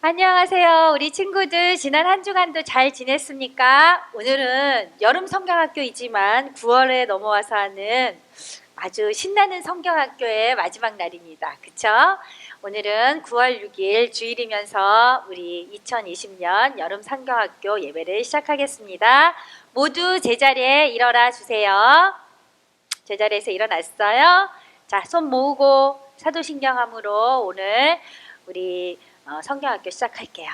안녕하세요. 우리 친구들 지난 한 주간도 잘 지냈습니까? 오늘은 여름 성경학교이지만 9월에 넘어와서 하는 아주 신나는 성경학교의 마지막 날입니다. 그쵸? 오늘은 9월 6일 주일이면서 우리 2020년 여름 성경학교 예배를 시작하겠습니다. 모두 제자리에 일어나 주세요. 제자리에서 일어났어요? 자, 손 모으고 사도신경함으로 오늘 우리 성경학교 시작할게요.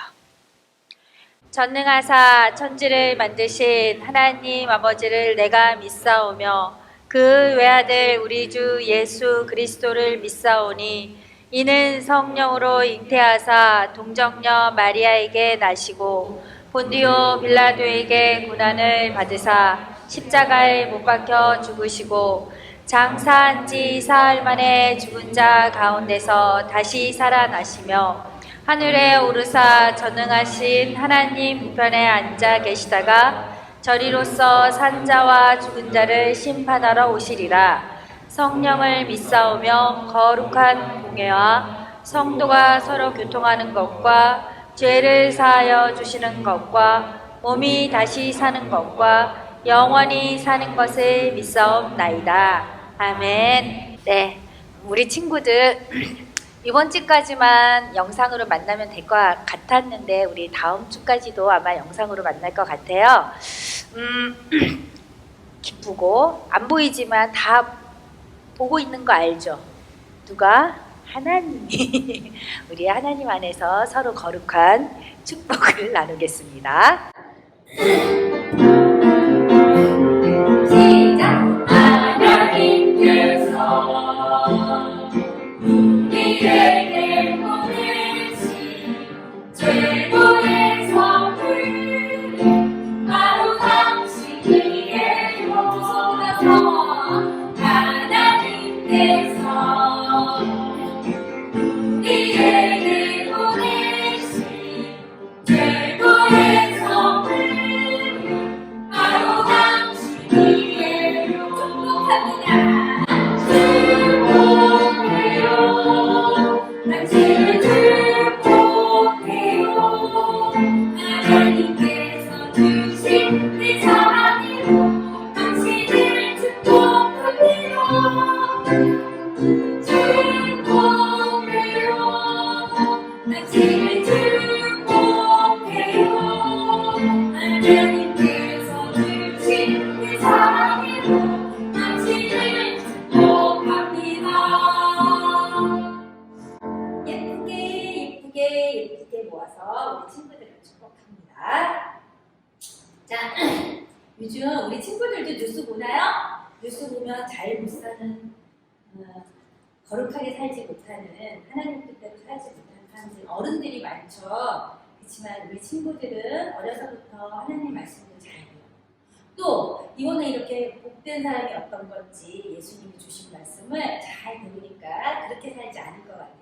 전능하사 천지를 만드신 하나님 아버지를 내가 믿사오며 그 외아들 우리 주 예수 그리스도를 믿사오니 이는 성령으로 잉태하사 동정녀 마리아에게 나시고 본디오 빌라도에게 고난을 받으사 십자가에 못 박혀 죽으시고 장사한 지 사흘 만에 죽은 자 가운데서 다시 살아나시며 하늘에 오르사 전능하신 하나님 우편에 앉아 계시다가 저리로서 산자와 죽은 자를 심판하러 오시리라. 성령을 믿사오며 거룩한 공예와 성도가 서로 교통하는 것과 죄를 사하여 주시는 것과 몸이 다시 사는 것과 영원히 사는 것을 믿사옵나이다. 아멘. 네, 우리 친구들 이번 주까지만 영상으로 만나면 될 것 같았는데 우리 다음 주까지도 아마 영상으로 만날 것 같아요. 기쁘고 안 보이지만 다 보고 있는 거 알죠? 누가? 하나님이. 우리 하나님 안에서 서로 거룩한 축복을 나누겠습니다. 시작! 하나님께서 우리에게 보내신 최고의 선물 바로 당신이에요. 하나님께서 우리에게 보내신 최고의 선물 바로 당신이에요. 축복합니다. 축복해요. 당신을 축복해요. 하나님께서 주신 내 사랑으로 당신을 축복합니다. 축복해요. 당신을 축복해요. 하나님께서 주신 내 사랑으로 당신을 축복합니다. 예쁘게 모아서 우리 친구들을 축복합니다. 자, 요즘 우리 친구들도 뉴스 보나요? 뉴스 보면 잘 못 사는, 거룩하게 살지 못하는, 하나님 뜻대로 살지 못하는 사람들, 어른들이 많죠. 그렇지만 우리 친구들은 어려서부터 하나님 말씀을 잘 배워요. 또 이번에 이렇게 복된 사람이 어떤 건지 예수님이 주신 말씀을 잘 배우니까 그렇게 살지 않을 것 같아요.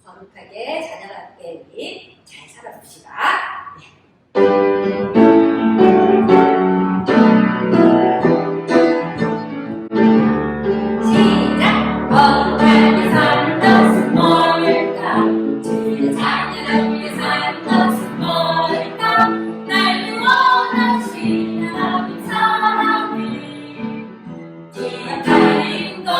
거룩하게 자녀답게 우리 잘 살아봅시다. 네. 시작! 거룩하게 사는 것은 뭘까? 주의 자녀를 위해 사는 것은 뭘까? 날 구원하신 하나님 사랑을 기억하는 것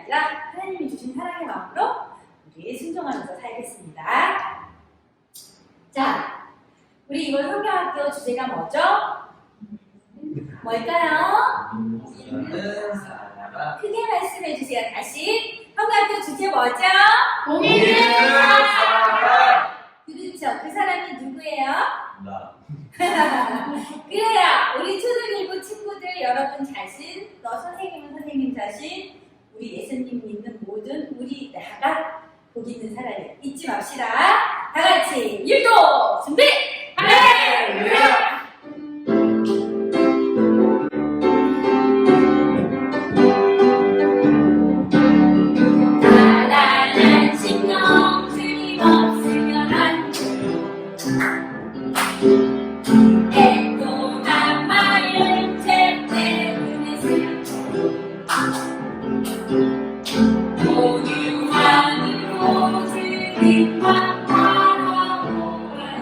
아니라 하나님이 주신 사랑의 마음으로 우리 순종하면서 살겠습니다. 자, 우리 이번 성경학교 주제가 뭐죠? 뭘까요? 크게 말씀해 주세요. 다시 성경학교 주제 뭐죠? 복 있는 사람. 그렇죠. 그 사람이 누구예요? 나. 그래요. 우리 초등일부 친구들 여러분 자신, 너 선생님은 선생님 자신, 우리 예수님 믿는 모든 우리 나가 복 있는 사람이에요. 잊지 맙시다. 다 같이 일도 준비! 할렐루야! 가난한 심령 주님 없으면 안 돼. 애통한 마음 죄 때문에 슬퍼 온유함으로 주님만 바라보아요.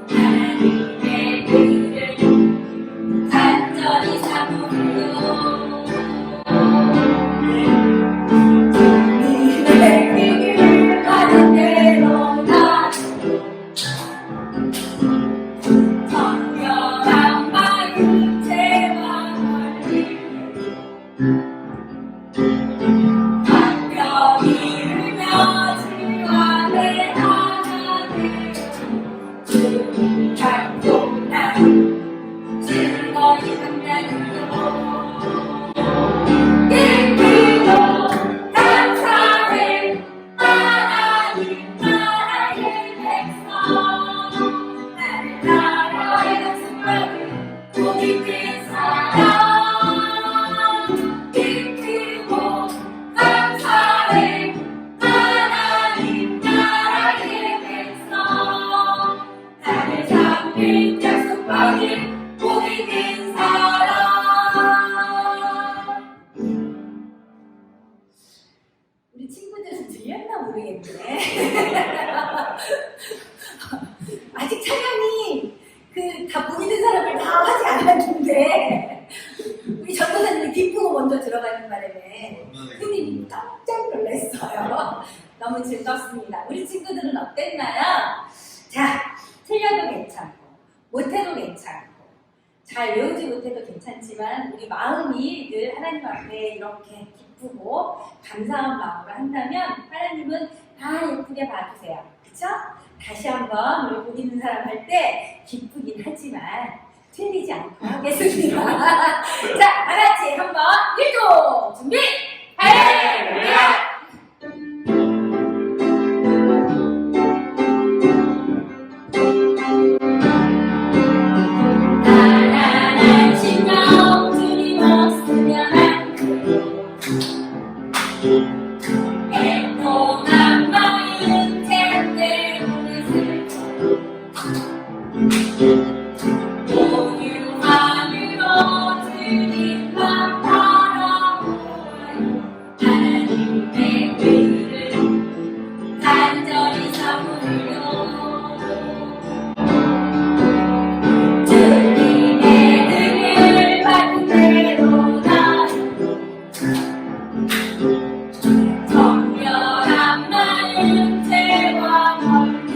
하나님의 길을 간절히 삼으려 주님의 길을 가는 대로 나 정결한 마음 죄와 멀리 가까이 울며 주 앞에 하나 되어 주 찬송나 즐거이 만나요. 기쁘고 감사해 하나님 나라의 백성 나를 나라의 백성을 복 있는 사람 기쁘고 감사해 하나님 나라의 백성 나를 잡힌 약속받은 복 있는 사람. 우리 친구들은 들렸나 모르겠네. 아직 찬양이 다 보이는 사람을 다 하지 않았는데 우리 전도사님이 기쁘고 먼저 들어가는 바람에 손님이 깜짝 놀랐어요. 너무 즐겁습니다. 우리 친구들은 어땠나요? 자, 틀려도 괜찮고 못해도 괜찮고 잘 외우지 못해도 괜찮지만 우리 마음이 늘 하나님 앞에 이렇게 기쁘고 감사한 마음으로 한다면 하나님은 다 예쁘게 봐주세요. 그쵸? 다시 한번 우리 복 있는 사람 할 때 기쁘긴 하지만 틀리지 않고 하겠습니다. 자, 다같이 한번 일도 준비! 할렐루야! 가난한 심령 주님 없으면 안 돼요. 애통한 마음 죄 때문에 슬퍼 온유함으로 주님만 바라보아요. 하나님의 길을 간절히 삼으려 주님의 등을 받은 대로 나요. 정결한 마음 죄와 멀리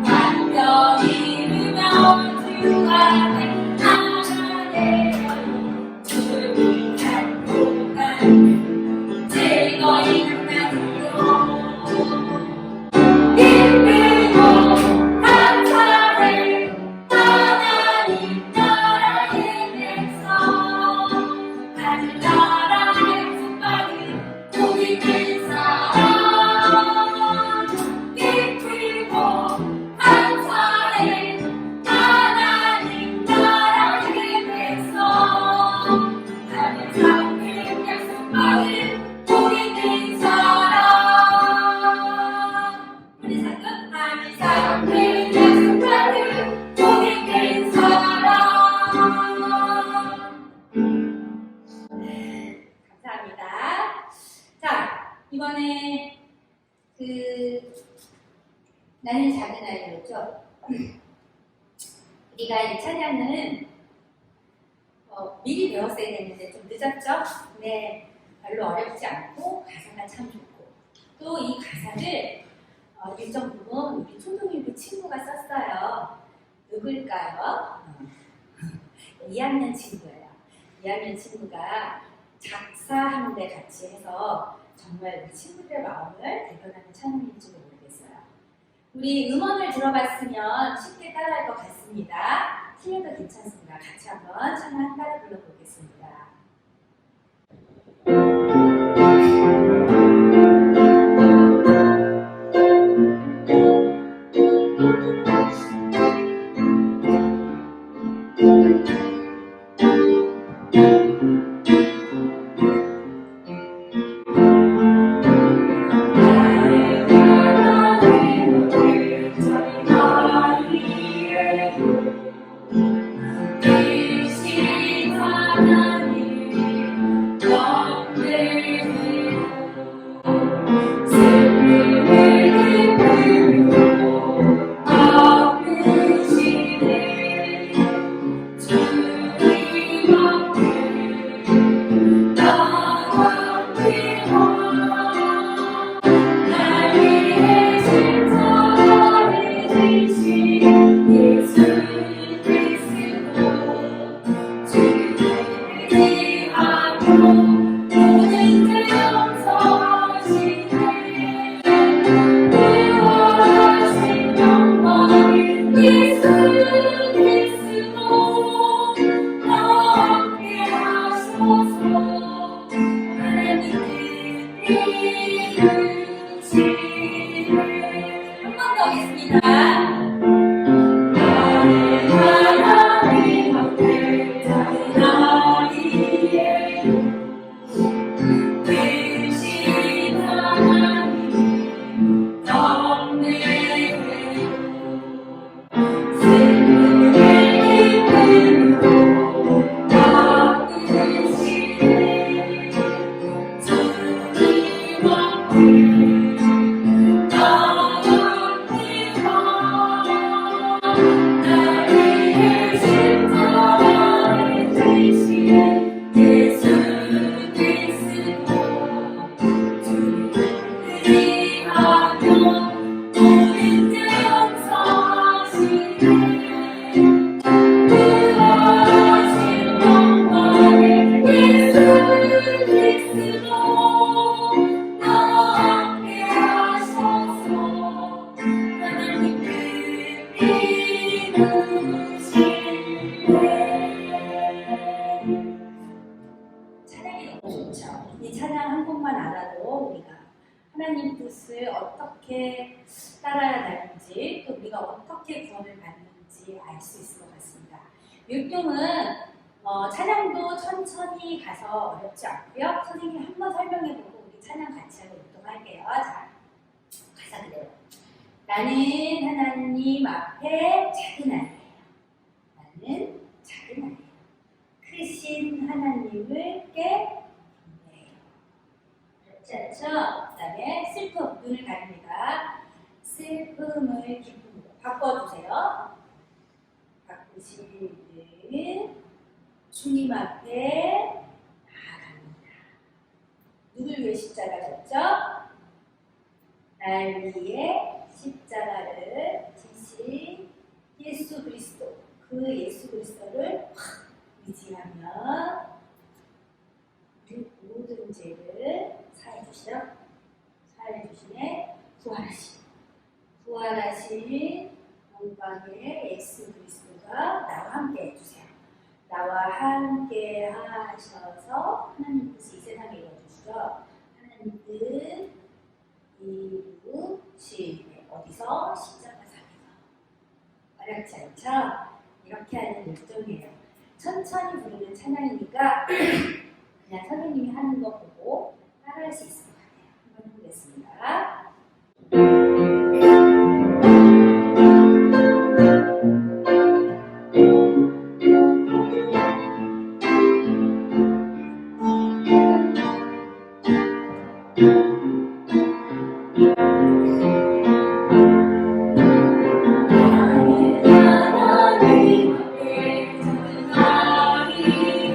간절히 누며 주 앞에 하나 되어 주를 찬송한 즐거이 만나요. 기쁘고 감사해 하나님 나라의 백성 하늘 나라의 축복받은 복 있는 사람 기쁘고 감사해 하나님 나라의 백성 하늘 잡힌 약속받은 복 있는 사람 우리 상금 하늘 잡힌 약속받은 복 있는 사람. 감사합니다. 자, 이번에 나는 작은 아이였죠. 우리가 이 찬양은 미리 배웠어야 되는데 좀 늦었죠? 네, 별로 어렵지 않고 가사가 참 좋고 또 이 가사를 일정 부분 우리 초등일부 친구가 썼어요. 누굴까요? 2학년 친구예요. 2학년 친구가 작사하는데 같이 해서 정말 우리 친구들의 마음을 대변하는 찬양인지도 모르겠어요. 우리 음원을 들어봤으면 쉽게 따라할 것 같습니다. 틀려도 괜찮습니다. 같이 한번 찬양 따라 불러보겠습니다. 찬양이 너무 좋죠. 이 찬양 한 곡만 알아도 우리가 하나님 뜻을 어떻게 따라야 되는지 또 우리가 어떻게 구원을 받는지 알 수 있을 것 같습니다. 율동은 찬양도 천천히 가서 어렵지 않고요. 선생님이 한번 설명해보고 우리 찬양 같이 하고 율동할게요. 자, 가사 그대로. 나는 하나님 앞에 작은 아이예요. 나는 작은 아이예요. 크신 하나님을 꽤 경배해요. 그렇지 않죠? 그 다음에 슬픔, 눈을 가립니다. 슬픔을 기쁨으로 바꿔주세요. 바꾸시는 주님 앞에 나아갑니다. 누굴 위해 십자가 졌죠? 날 위해 십자가를 지신 예수 그리스도, 그 예수 그리스도를 의지하면 우리 모든 죄를 사해 주시네 부활하신 영광의 예수 그리스도가 나와 함께 해주세요. 나와 함께 하셔서 하나님 뜻이 이 세상에 이루어주시죠. 하나님 뜻 이루시네. 어디서? 십자가상에서. 어렵지 않죠? 이렇게 하는 일종이에요. 천천히 부르는 찬양이니까 그냥 선생님이 하는 거 보고 따라할 수 있을 것 같아요. 한번 해보겠습니다. 하나님 앞에 작은 아이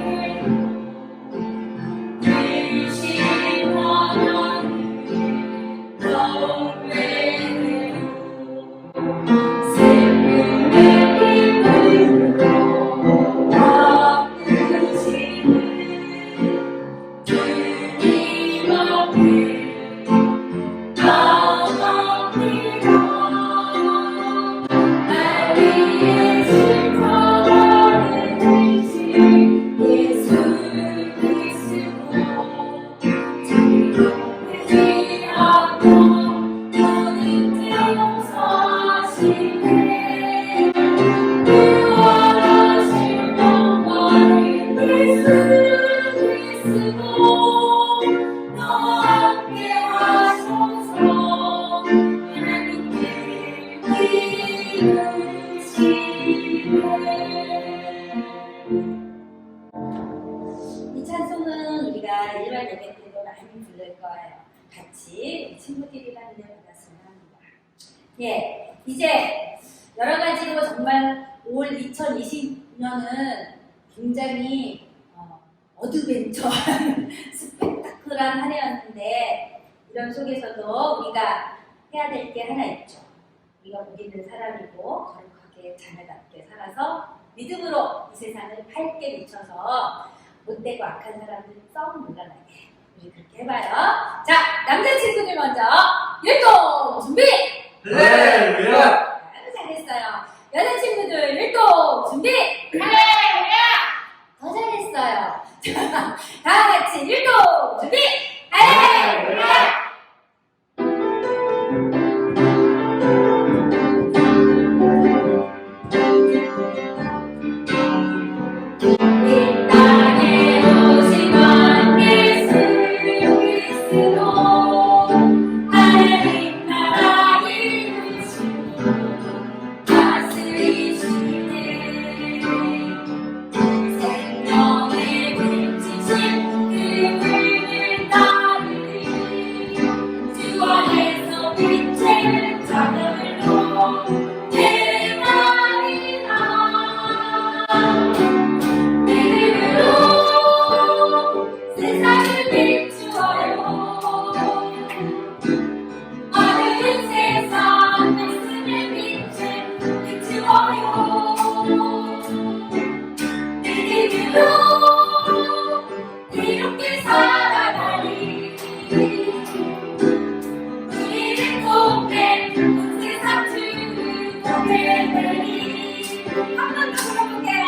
이 찬송은 우리가 일반 예배 때도 많이 부를 거예요. 같이 친구들이랑 은혜 받았으면 합니다. 예, 이제 여러 가지로 정말 올 2020년은 굉장히 어드벤처한 스펙타클한 한 해였는데 이런 속에서도 우리가 해야 될 게 하나 있죠. 우리가 복 있는 사람이고 거룩하게 자녀답게 살아서 믿음으로 이 세상을 밝게 비춰서 못되고 악한 사람들 썩 물러나게 우리 그렇게 해봐요. 자, 남자친구들 먼저 율동 준비! 할렐루야! 아유, 잘했어요. 여자친구들 율동 준비! 할렐루야! 더 잘했어요. 자, 다 같이 율동 준비! 할렐루야! 이 땅에 오신 원 예수 그리스도 하나님 나라 이루시고 다스리시네 생명의 빛이신 그분을 따르니 주 안에서 빛을 자녀들로 대만이다 세상을 비추어요. 어두운 세상 말씀의 빛을 비추어요. 믿음으로 이롭게 살아가니 우리를 통해 온 세상 주를 보게 되니 한 번 더 불러볼게요.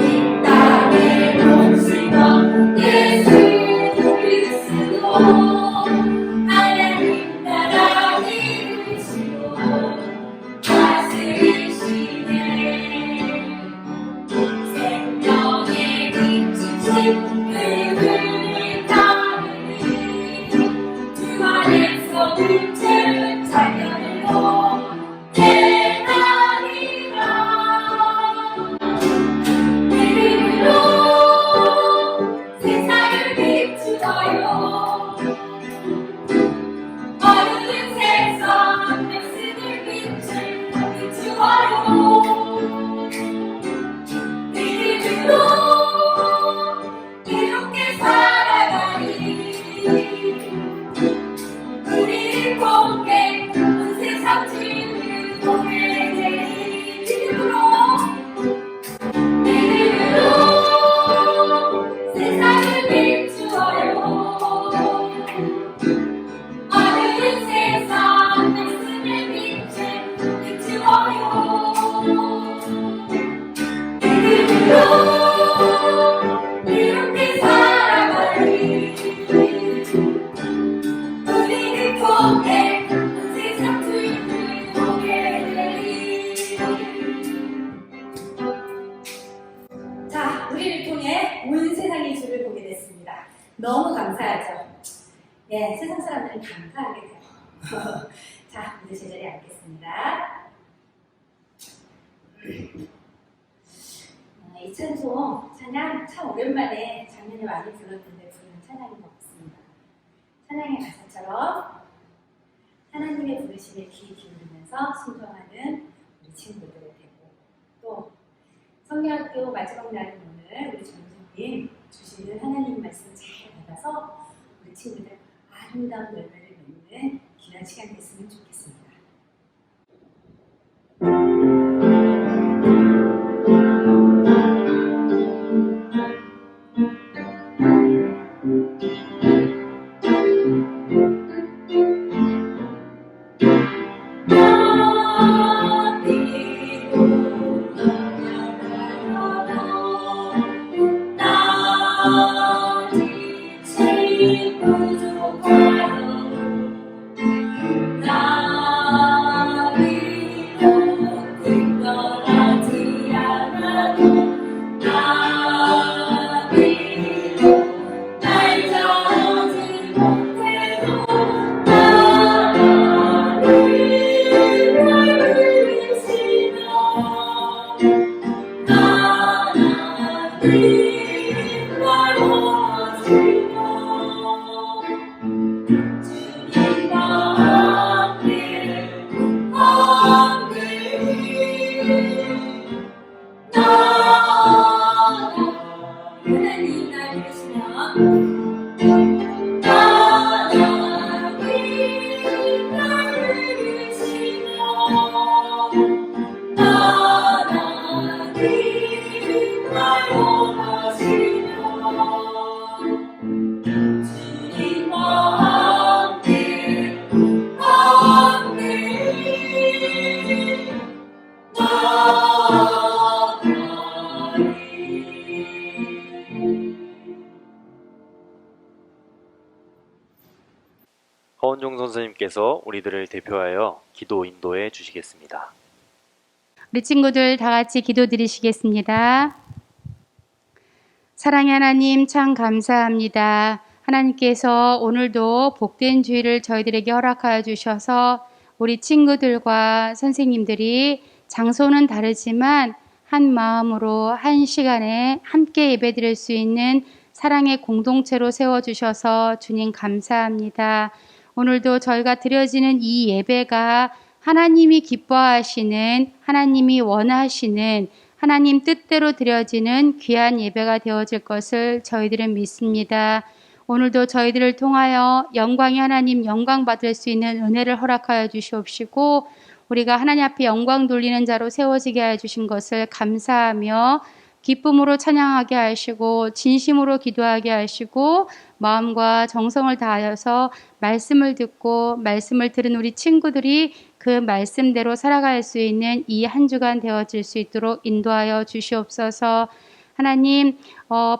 이 땅에 오신 것 예수 그리스도 하나님 나라 이루시고 다스리시네 생명의 빛이신 그분을 따르니 주 안에서 빛을 자녀들로 대나리라 믿음으로 세상을 비추어요. 어두운 세상 말씀을 빛을 비추어요. 믿음으로 이롭게 살아가니 우리를 통해 온 세상 주를 보게 되니 믿음으로 세상을 비추어요. 어두운 세상 말씀의 빛을 비추어요. 믿음으로 이롭게 살아가니 우리를 통해 온 세상 주를 보게 되니 자, 우리를 통해 온 세상의 주를 보게 됐습니다. 너무 감사하죠? 네, 세상 사람들은 감사하게 돼요. 자, 이제 제자리에 앉겠습니다. 이 찬송, 찬양 참 오랜만에 작년에 많이 불렀는데 부르는 찬양인 것 같습니다. 찬양의 가사처럼 하나님의 부르심에 귀 기울이면서 순종하는 우리 친구들 되고 또 성경학교 마지막 날인 오늘 우리 전수님 주시는 하나님 말씀 잘 받아서 우리 친구들 아름다운 열매를 맺는 귀한 시간 됐으면 좋겠습니다. 하나님 날 부르시면 허원종 선생님께서 우리들을 대표하여 기도 인도해 주시겠습니다. 우리 친구들 다 같이 기도드리시겠습니다. 사랑의 하나님 참 감사합니다. 하나님께서 오늘도 복된 주일을 저희들에게 허락하여 주셔서 우리 친구들과 선생님들이 장소는 다르지만 한 마음으로 한 시간에 함께 예배드릴 수 있는 사랑의 공동체로 세워주셔서 주님 감사합니다. 오늘도 저희가 드려지는 이 예배가 하나님이 기뻐하시는, 하나님이 원하시는, 하나님 뜻대로 드려지는 귀한 예배가 되어질 것을 저희들은 믿습니다. 오늘도 저희들을 통하여 영광이 하나님 영광 받을 수 있는 은혜를 허락하여 주시옵시고 우리가 하나님 앞에 영광 돌리는 자로 세워지게 하여 주신 것을 감사하며 기쁨으로 찬양하게 하시고 진심으로 기도하게 하시고 마음과 정성을 다하여서 말씀을 듣고 말씀을 들은 우리 친구들이 그 말씀대로 살아갈 수 있는 이 한 주간 되어질 수 있도록 인도하여 주시옵소서. 하나님,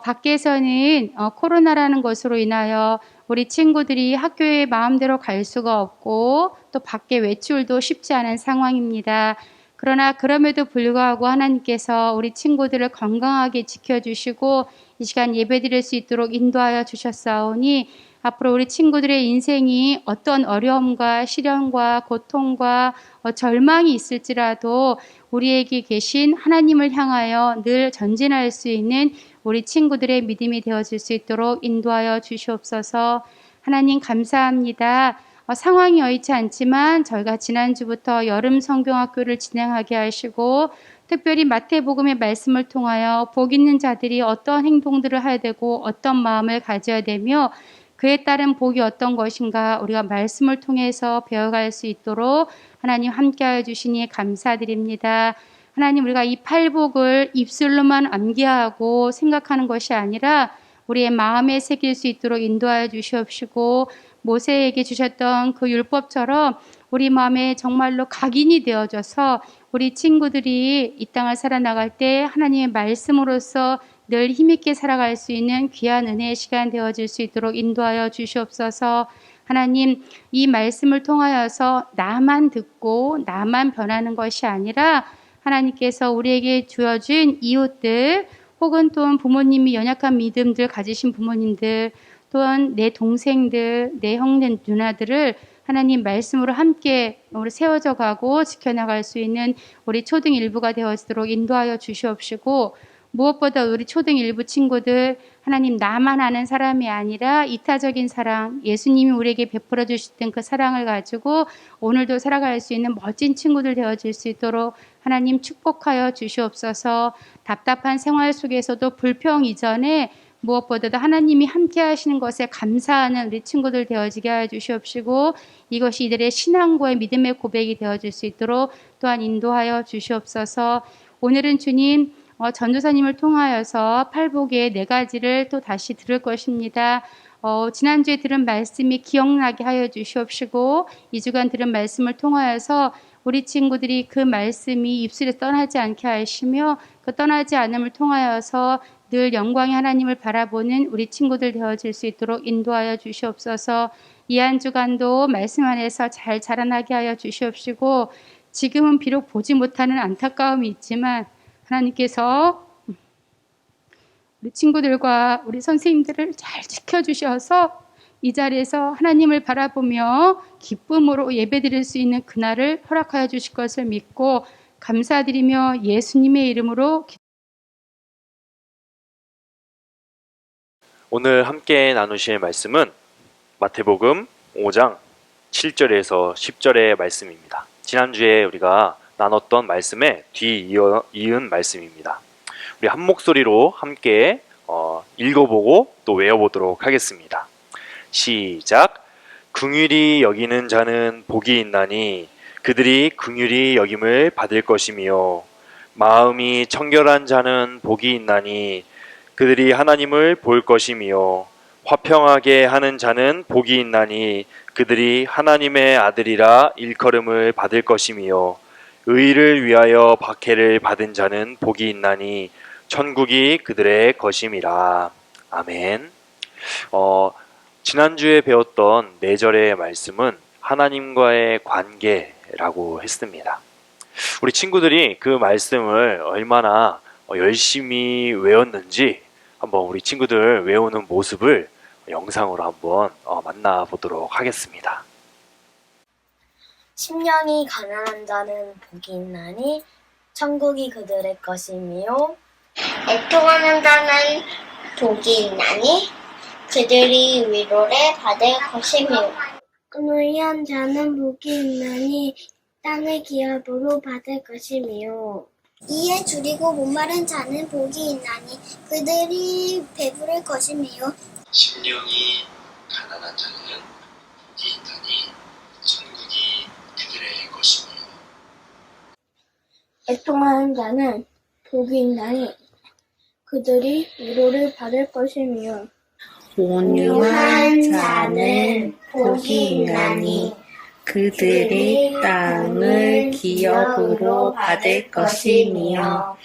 밖에서는 코로나라는 것으로 인하여 우리 친구들이 학교에 마음대로 갈 수가 없고 또 밖에 외출도 쉽지 않은 상황입니다. 그러나 그럼에도 불구하고 하나님께서 우리 친구들을 건강하게 지켜주시고 이 시간 예배드릴 수 있도록 인도하여 주셨사오니 앞으로 우리 친구들의 인생이 어떤 어려움과 시련과 고통과 절망이 있을지라도 우리에게 계신 하나님을 향하여 늘 전진할 수 있는 우리 친구들의 믿음이 되어질 수 있도록 인도하여 주시옵소서. 하나님 감사합니다. 상황이 여의치 않지만 저희가 지난주부터 여름 성경학교를 진행하게 하시고 특별히 마태복음의 말씀을 통하여 복 있는 자들이 어떤 행동들을 해야 되고 어떤 마음을 가져야 되며 그에 따른 복이 어떤 것인가 우리가 말씀을 통해서 배워갈 수 있도록 하나님 함께하여 주시니 감사드립니다. 하나님 우리가 이 팔복을 입술로만 암기하고 생각하는 것이 아니라 우리의 마음에 새길 수 있도록 인도하여 주시옵시고 모세에게 주셨던 그 율법처럼 우리 마음에 정말로 각인이 되어져서 우리 친구들이 이 땅을 살아나갈 때 하나님의 말씀으로서 늘 힘있게 살아갈 수 있는 귀한 은혜의 시간 되어질 수 있도록 인도하여 주시옵소서. 하나님 이 말씀을 통하여서 나만 듣고 나만 변하는 것이 아니라 하나님께서 우리에게 주어진 이웃들 혹은 또한 부모님이 연약한 믿음들 가지신 부모님들 또한 내 동생들, 내 형제 누나들을 하나님 말씀으로 함께 우리 세워져 가고 지켜나갈 수 있는 우리 초등 일부가 되어지도록 인도하여 주시옵시고 무엇보다 우리 초등 일부 친구들 하나님 나만 아는 사람이 아니라 이타적인 사랑 예수님이 우리에게 베풀어 주셨던 그 사랑을 가지고 오늘도 살아갈 수 있는 멋진 친구들 되어질 수 있도록 하나님 축복하여 주시옵소서. 답답한 생활 속에서도 불평 이전에 무엇보다도 하나님이 함께 하시는 것에 감사하는 우리 친구들 되어지게 하여 주시옵시고 이것이 이들의 신앙과의 믿음의 고백이 되어질 수 있도록 또한 인도하여 주시옵소서. 오늘은 주님 전도사님을 통하여서 팔복의 4가지를 또 다시 들을 것입니다. 지난주에 들은 말씀이 기억나게 하여 주시옵시고 이 주간 들은 말씀을 통하여서 우리 친구들이 그 말씀이 입술에 떠나지 않게 하시며 그 떠나지 않음을 통하여서 늘 영광의 하나님을 바라보는 우리 친구들 되어질 수 있도록 인도하여 주시옵소서. 이 한 주간도 말씀 안에서 잘 자라나게 하여 주시옵시고 지금은 비록 보지 못하는 안타까움이 있지만 하나님께서 우리 친구들과 우리 선생님들을 잘 지켜주셔서 이 자리에서 하나님을 바라보며 기쁨으로 예배드릴 수 있는 그날을 허락하여 주실 것을 믿고 감사드리며 예수님의 이름으로 오늘 함께 나누실 말씀은 마태복음 5장 7절에서 10절의 말씀입니다. 지난주에 우리가 나눴던 말씀에 뒤이은 말씀입니다. 우리 한 목소리로 함께 읽어보고 또 외워보도록 하겠습니다. 시작. 긍휼히 여기는 자는 복이 있나니 그들이 긍휼히 여김을 받을 것이며 마음이 청결한 자는 복이 있나니 그들이 하나님을 볼 것이며 화평하게 하는 자는 복이 있나니 그들이 하나님의 아들이라 일컬음을 받을 것이며 의를 위하여 박해를 받은 자는 복이 있나니 천국이 그들의 것임이라. 아멘. 지난주에 배웠던 4절의 말씀은 하나님과의 관계라고 했습니다. 우리 친구들이 그 말씀을 얼마나 열심히 외웠는지 한번 우리 친구들 외우는 모습을 영상으로 한번 만나보도록 하겠습니다. 심령이 가난한 자는 복이 있나니 천국이 그들의 것이며 애통하는 자는 복이 있나니 그들이 위로를 받을 것이며 의한 자는 복이 있나니 땅의 기업으로 받을 것이며 이에 줄이고 목마른 자는 복이 있나니 그들이 배부를 것이며 심령이 가난한 자는 복이 있나니 천국이 그들의 것이며 애통하는 자는 복이 있나니 그들이 위로를 받을 것이며 온유한 자는 복이 있나니 그들이 땅을 기업으로 받을 것이며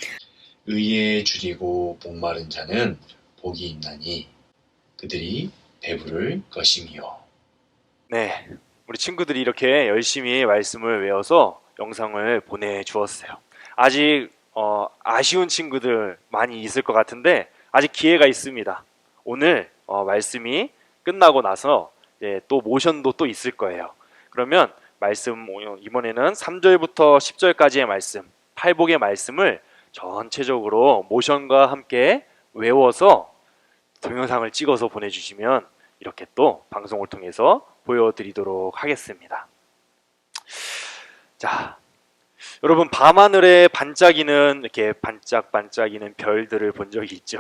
의에 줄이고 목마른 자는 복이 있나니 그들이 배부를 것이며. 네, 우리 친구들이 이렇게 열심히 말씀을 외워서 영상을 보내주었어요. 아직 아쉬운 친구들 많이 있을 것 같은데 아직 기회가 있습니다. 오늘 말씀이 끝나고 나서 이제 또 모션도 또 있을 거예요. 그러면 말씀 이번에는 3절부터 10절까지의 말씀, 팔복의 말씀을 전체적으로 모션과 함께 외워서 동영상을 찍어서 보내주시면 이렇게 또 방송을 통해서 보여드리도록 하겠습니다. 자, 여러분 밤하늘에 반짝이는 이렇게 반짝반짝이는 별들을 본 적이 있죠?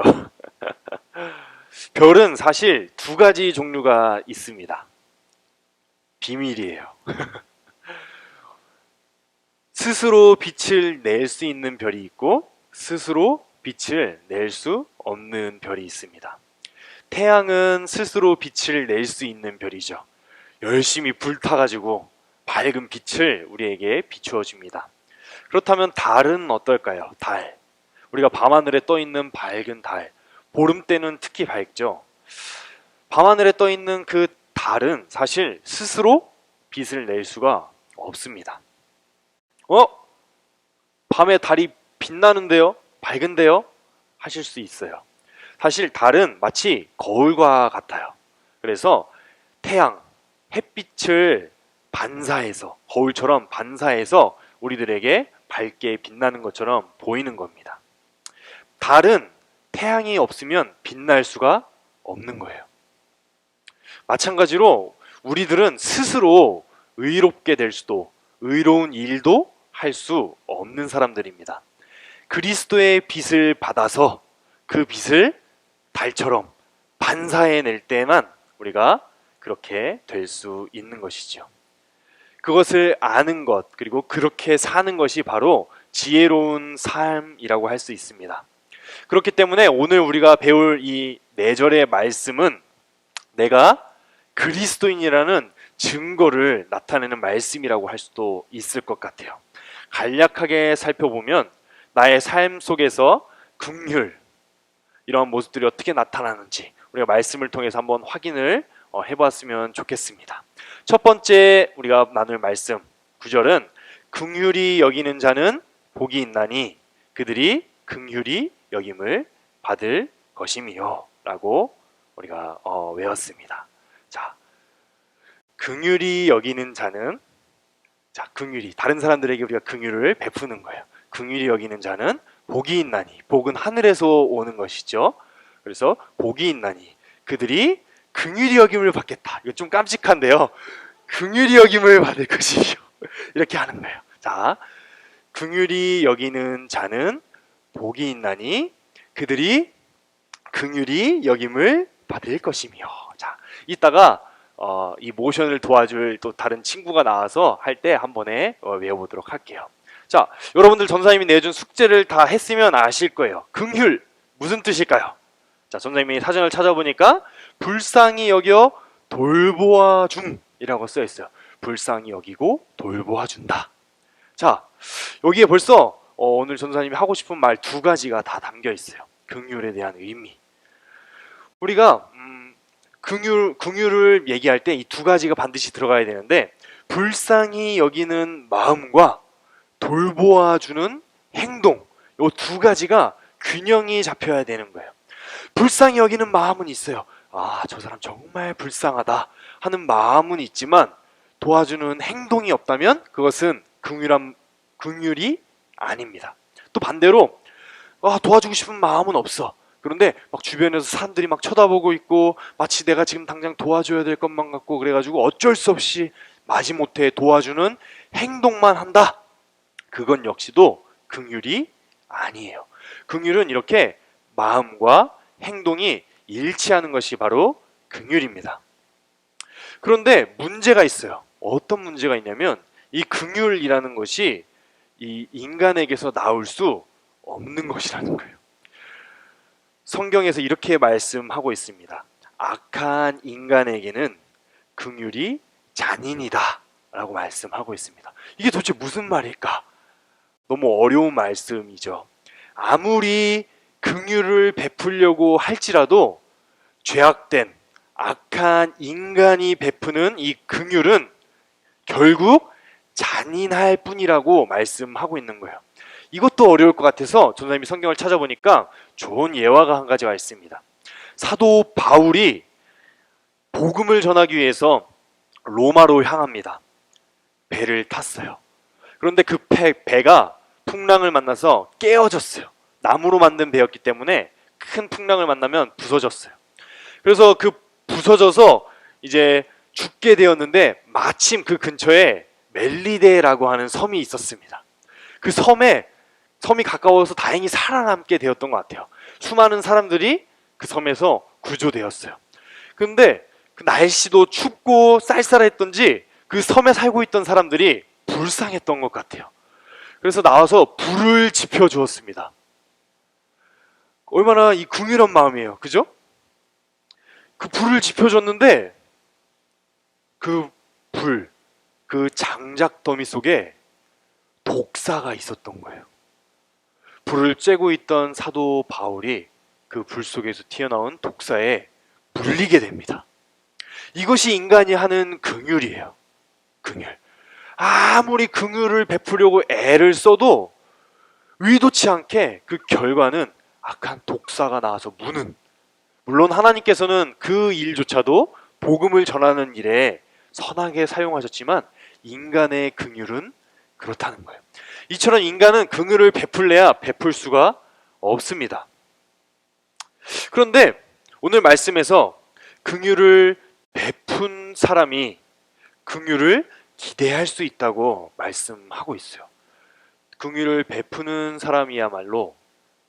별은 사실 2가지 종류가 있습니다. 비밀이에요. 스스로 빛을 낼 수 있는 별이 있고 스스로 빛을 낼 수 없는 별이 있습니다. 태양은 스스로 빛을 낼 수 있는 별이죠. 열심히 불타가지고 밝은 빛을 우리에게 비추어 줍니다. 그렇다면 달은 어떨까요? 달. 우리가 밤하늘에 떠 있는 밝은 달. 보름 때는 특히 밝죠. 밤하늘에 떠 있는 그 달은 사실 스스로 빛을 낼 수가 없습니다. 밤에 달이 빛나는데요? 밝은데요? 하실 수 있어요. 사실 달은 마치 거울과 같아요. 그래서 태양, 햇빛을 반사해서, 거울처럼 반사해서 우리들에게 밝게 빛나는 것처럼 보이는 겁니다. 달은 태양이 없으면 빛날 수가 없는 거예요. 마찬가지로 우리들은 스스로 의롭게 될 수도, 의로운 일도 할 수 없는 사람들입니다. 그리스도의 빛을 받아서 그 빛을 달처럼 반사해낼 때만 우리가 그렇게 될 수 있는 것이죠. 그것을 아는 것, 그리고 그렇게 사는 것이 바로 지혜로운 삶이라고 할 수 있습니다. 그렇기 때문에 오늘 우리가 배울 이 4절의 말씀은 내가 그리스도인이라는 증거를 나타내는 말씀이라고 할 수도 있을 것 같아요. 간략하게 살펴보면 나의 삶 속에서 긍휼, 이런 모습들이 어떻게 나타나는지 우리가 말씀을 통해서 한번 확인을 해봤으면 좋겠습니다. 첫 번째 우리가 나눌 말씀 9절은 긍휼히 여기는 자는 복이 있나니 그들이 긍휼히 여김을 받을 것이며 라고 우리가 외웠습니다. 자, 긍휼히 여기는 자는, 자, 긍휼히 다른 사람들에게 우리가 긍휼을 베푸는 거예요. 긍휼히 여기는 자는 복이 있나니, 복은 하늘에서 오는 것이죠. 그래서 복이 있나니 그들이 긍휼히 여김을 받겠다. 이거 좀 깜찍한데요. 긍휼히 여김을 받을 것이요. 이렇게 하는 거예요. 자, 긍휼히 여기는 자는 복이 있나니 그들이 긍휼히 여김을 받을 것이며. 자, 이따가 이 모션을 도와줄 또 다른 친구가 나와서 할 때 한 번에 외워보도록 할게요. 자, 여러분들 전사님이 내준 숙제를 다 했으면 아실 거예요. 긍휼 무슨 뜻일까요? 자, 전사님이 사전을 찾아보니까 불쌍히 여겨 돌보아 줌이라고 써 있어요. 불쌍히 여기고 돌보아 준다. 자, 여기에 벌써 오늘 전사님이 하고 싶은 말 두 가지가 다 담겨 있어요. 긍휼에 대한 의미. 우리가 긍휼을 얘기할 때 이 두 가지가 반드시 들어가야 되는데, 불쌍히 여기는 마음과 돌보아 주는 행동, 이 두 가지가 균형이 잡혀야 되는 거예요. 불쌍히 여기는 마음은 있어요. 아, 저 사람 정말 불쌍하다 하는 마음은 있지만 도와주는 행동이 없다면 그것은 긍휼이 아닙니다. 또 반대로 도와주고 싶은 마음은 없어. 그런데 막 주변에서 사람들이 막 쳐다보고 있고 마치 내가 지금 당장 도와줘야 될 것만 같고 그래가지고 어쩔 수 없이 마지못해 도와주는 행동만 한다. 그건 역시도 긍휼이 아니에요. 긍휼은 이렇게 마음과 행동이 일치하는 것이 바로 긍휼입니다. 그런데 문제가 있어요. 어떤 문제가 있냐면 이 긍휼이라는 것이 이 인간에게서 나올 수 없는 것이라는 거예요. 성경에서 이렇게 말씀하고 있습니다. 악한 인간에게는 긍휼이 잔인이다 라고 말씀하고 있습니다. 이게 도대체 무슨 말일까? 너무 어려운 말씀이죠. 아무리 긍휼을 베풀려고 할지라도 죄악된 악한 인간이 베푸는 이 긍휼은 결국 잔인할 뿐이라고 말씀하고 있는 거예요. 이것도 어려울 것 같아서 전사님이 성경을 찾아보니까 좋은 예화가 한 가지가 있습니다. 사도 바울이 복음을 전하기 위해서 로마로 향합니다. 배를 탔어요. 그런데 그 배가 풍랑을 만나서 깨어졌어요. 나무로 만든 배였기 때문에 큰 풍랑을 만나면 부서졌어요. 그래서 그 부서져서 이제 죽게 되었는데 마침 그 근처에 멜리데라고 하는 섬이 있었습니다. 그 섬이 가까워서 다행히 살아남게 되었던 것 같아요. 수많은 사람들이 그 섬에서 구조되었어요. 그런데 그 날씨도 춥고 쌀쌀했던지 그 섬에 살고 있던 사람들이 불쌍했던 것 같아요. 그래서 나와서 불을 지펴 주었습니다. 얼마나 이 긍휼한 마음이에요. 그죠? 그 불을 지펴줬는데 그 장작 더미 속에 독사가 있었던 거예요. 불을 쬐고 있던 사도 바울이 그 불 속에서 튀어나온 독사에 물리게 됩니다. 이것이 인간이 하는 긍휼이에요. 긍휼. 아무리 긍휼을 베푸려고 애를 써도 의도치 않게 그 결과는 악한 독사가 나와서 무는, 물론 하나님께서는 그 일조차도 복음을 전하는 일에 선하게 사용하셨지만 인간의 긍휼은 그렇다는 거예요. 이처럼 인간은 긍휼을 베풀래야 베풀 수가 없습니다. 그런데 오늘 말씀에서 긍휼을 베푼 사람이 긍휼을 기대할 수 있다고 말씀하고 있어요. 긍휼을 베푸는 사람이야말로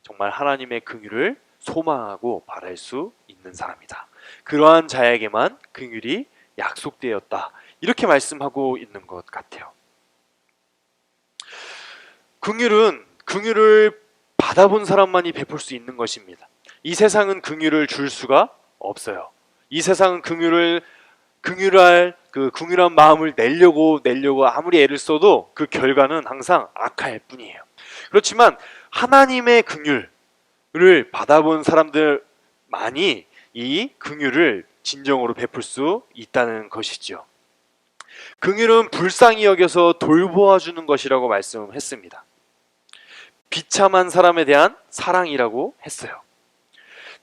정말 하나님의 긍휼을 소망하고 바랄 수 있는 사람이다. 그러한 자에게만 긍휼이 약속되었다. 이렇게 말씀하고 있는 것 같아요. 긍휼을 받아본 사람만이 베풀 수 있는 것입니다. 이 세상은 긍휼을 줄 수가 없어요. 이 세상은 긍휼한 마음을 내려고 아무리 애를 써도 그 결과는 항상 악할 뿐이에요. 그렇지만 하나님의 긍휼을 받아본 사람들만이 이 긍휼을 진정으로 베풀 수 있다는 것이죠. 긍휼은 불쌍히 여겨서 돌보아 주는 것이라고 말씀했습니다. 비참한 사람에 대한 사랑이라고 했어요.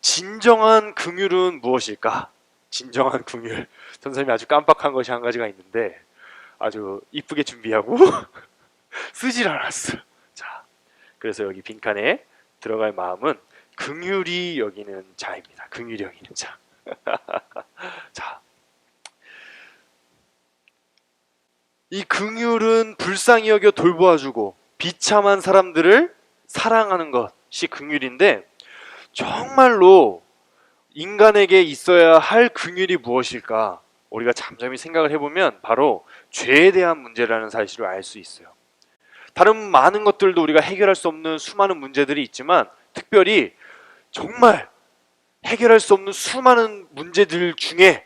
진정한 긍휼은 무엇일까? 진정한 긍휼. 선생님이 아주 깜빡한 것이 한 가지가 있는데 아주 이쁘게 준비하고 쓰질 않았어요. 자, 그래서 여기 빈칸에 들어갈 마음은 긍휼히 여기는 자입니다. 긍휼히 여기는 자. 자, 이 긍휼은 불쌍히 여겨 돌보아주고 비참한 사람들을 사랑하는 것이 긍휼인데, 정말로 인간에게 있어야 할 긍휼이 무엇일까? 우리가 잠잠히 생각을 해보면 바로 죄에 대한 문제라는 사실을 알 수 있어요. 다른 많은 것들도 우리가 해결할 수 없는 수많은 문제들이 있지만, 특별히 정말 해결할 수 없는 수많은 문제들 중에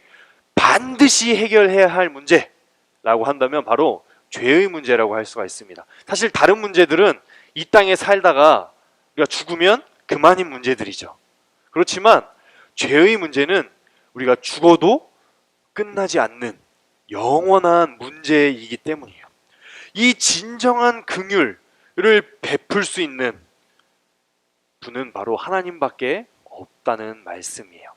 반드시 해결해야 할 문제라고 한다면 바로 죄의 문제라고 할 수가 있습니다. 사실 다른 문제들은 이 땅에 살다가 우리가 죽으면 그만인 문제들이죠. 그렇지만 죄의 문제는 우리가 죽어도 끝나지 않는 영원한 문제이기 때문이에요. 이 진정한 긍휼을 베풀 수 있는 분은 바로 하나님밖에 없다는 말씀이에요.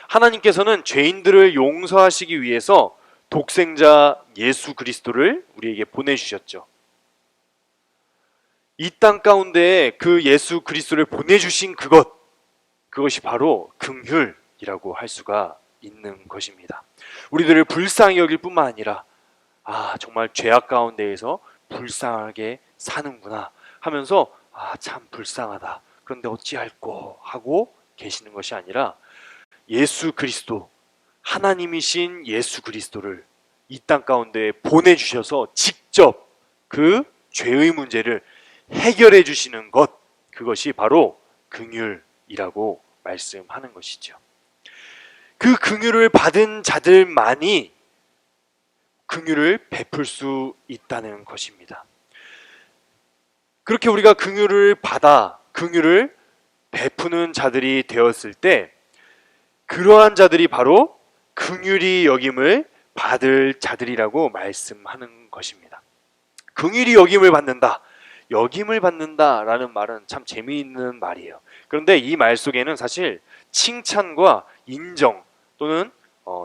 하나님께서는 죄인들을 용서하시기 위해서 독생자 예수 그리스도를 우리에게 보내주셨죠. 이 땅 가운데 그 예수 그리스도를 보내주신 그것이 바로 긍휼이라고 할 수가 있는 것입니다. 우리들을 불쌍히 여길 뿐만 아니라 정말 죄악 가운데에서 불쌍하게 사는구나 하면서 참 불쌍하다, 그런데 어찌할꼬 하고 계시는 것이 아니라 예수 그리스도, 하나님이신 예수 그리스도를 이 땅 가운데 보내주셔서 직접 그 죄의 문제를 해결해 주시는 것, 그것이 바로 긍휼이라고 말씀하는 것이죠. 그 긍휼을 받은 자들만이 긍휼을 베풀 수 있다는 것입니다. 그렇게 우리가 긍휼을 받아 긍휼을 베푸는 자들이 되었을 때, 그러한 자들이 바로 긍휼이 여김을 받을 자들이라고 말씀하는 것입니다. 긍휼이 여김을 받는다라는 말은 참 재미있는 말이에요. 그런데 이 말 속에는 사실 칭찬과 인정 또는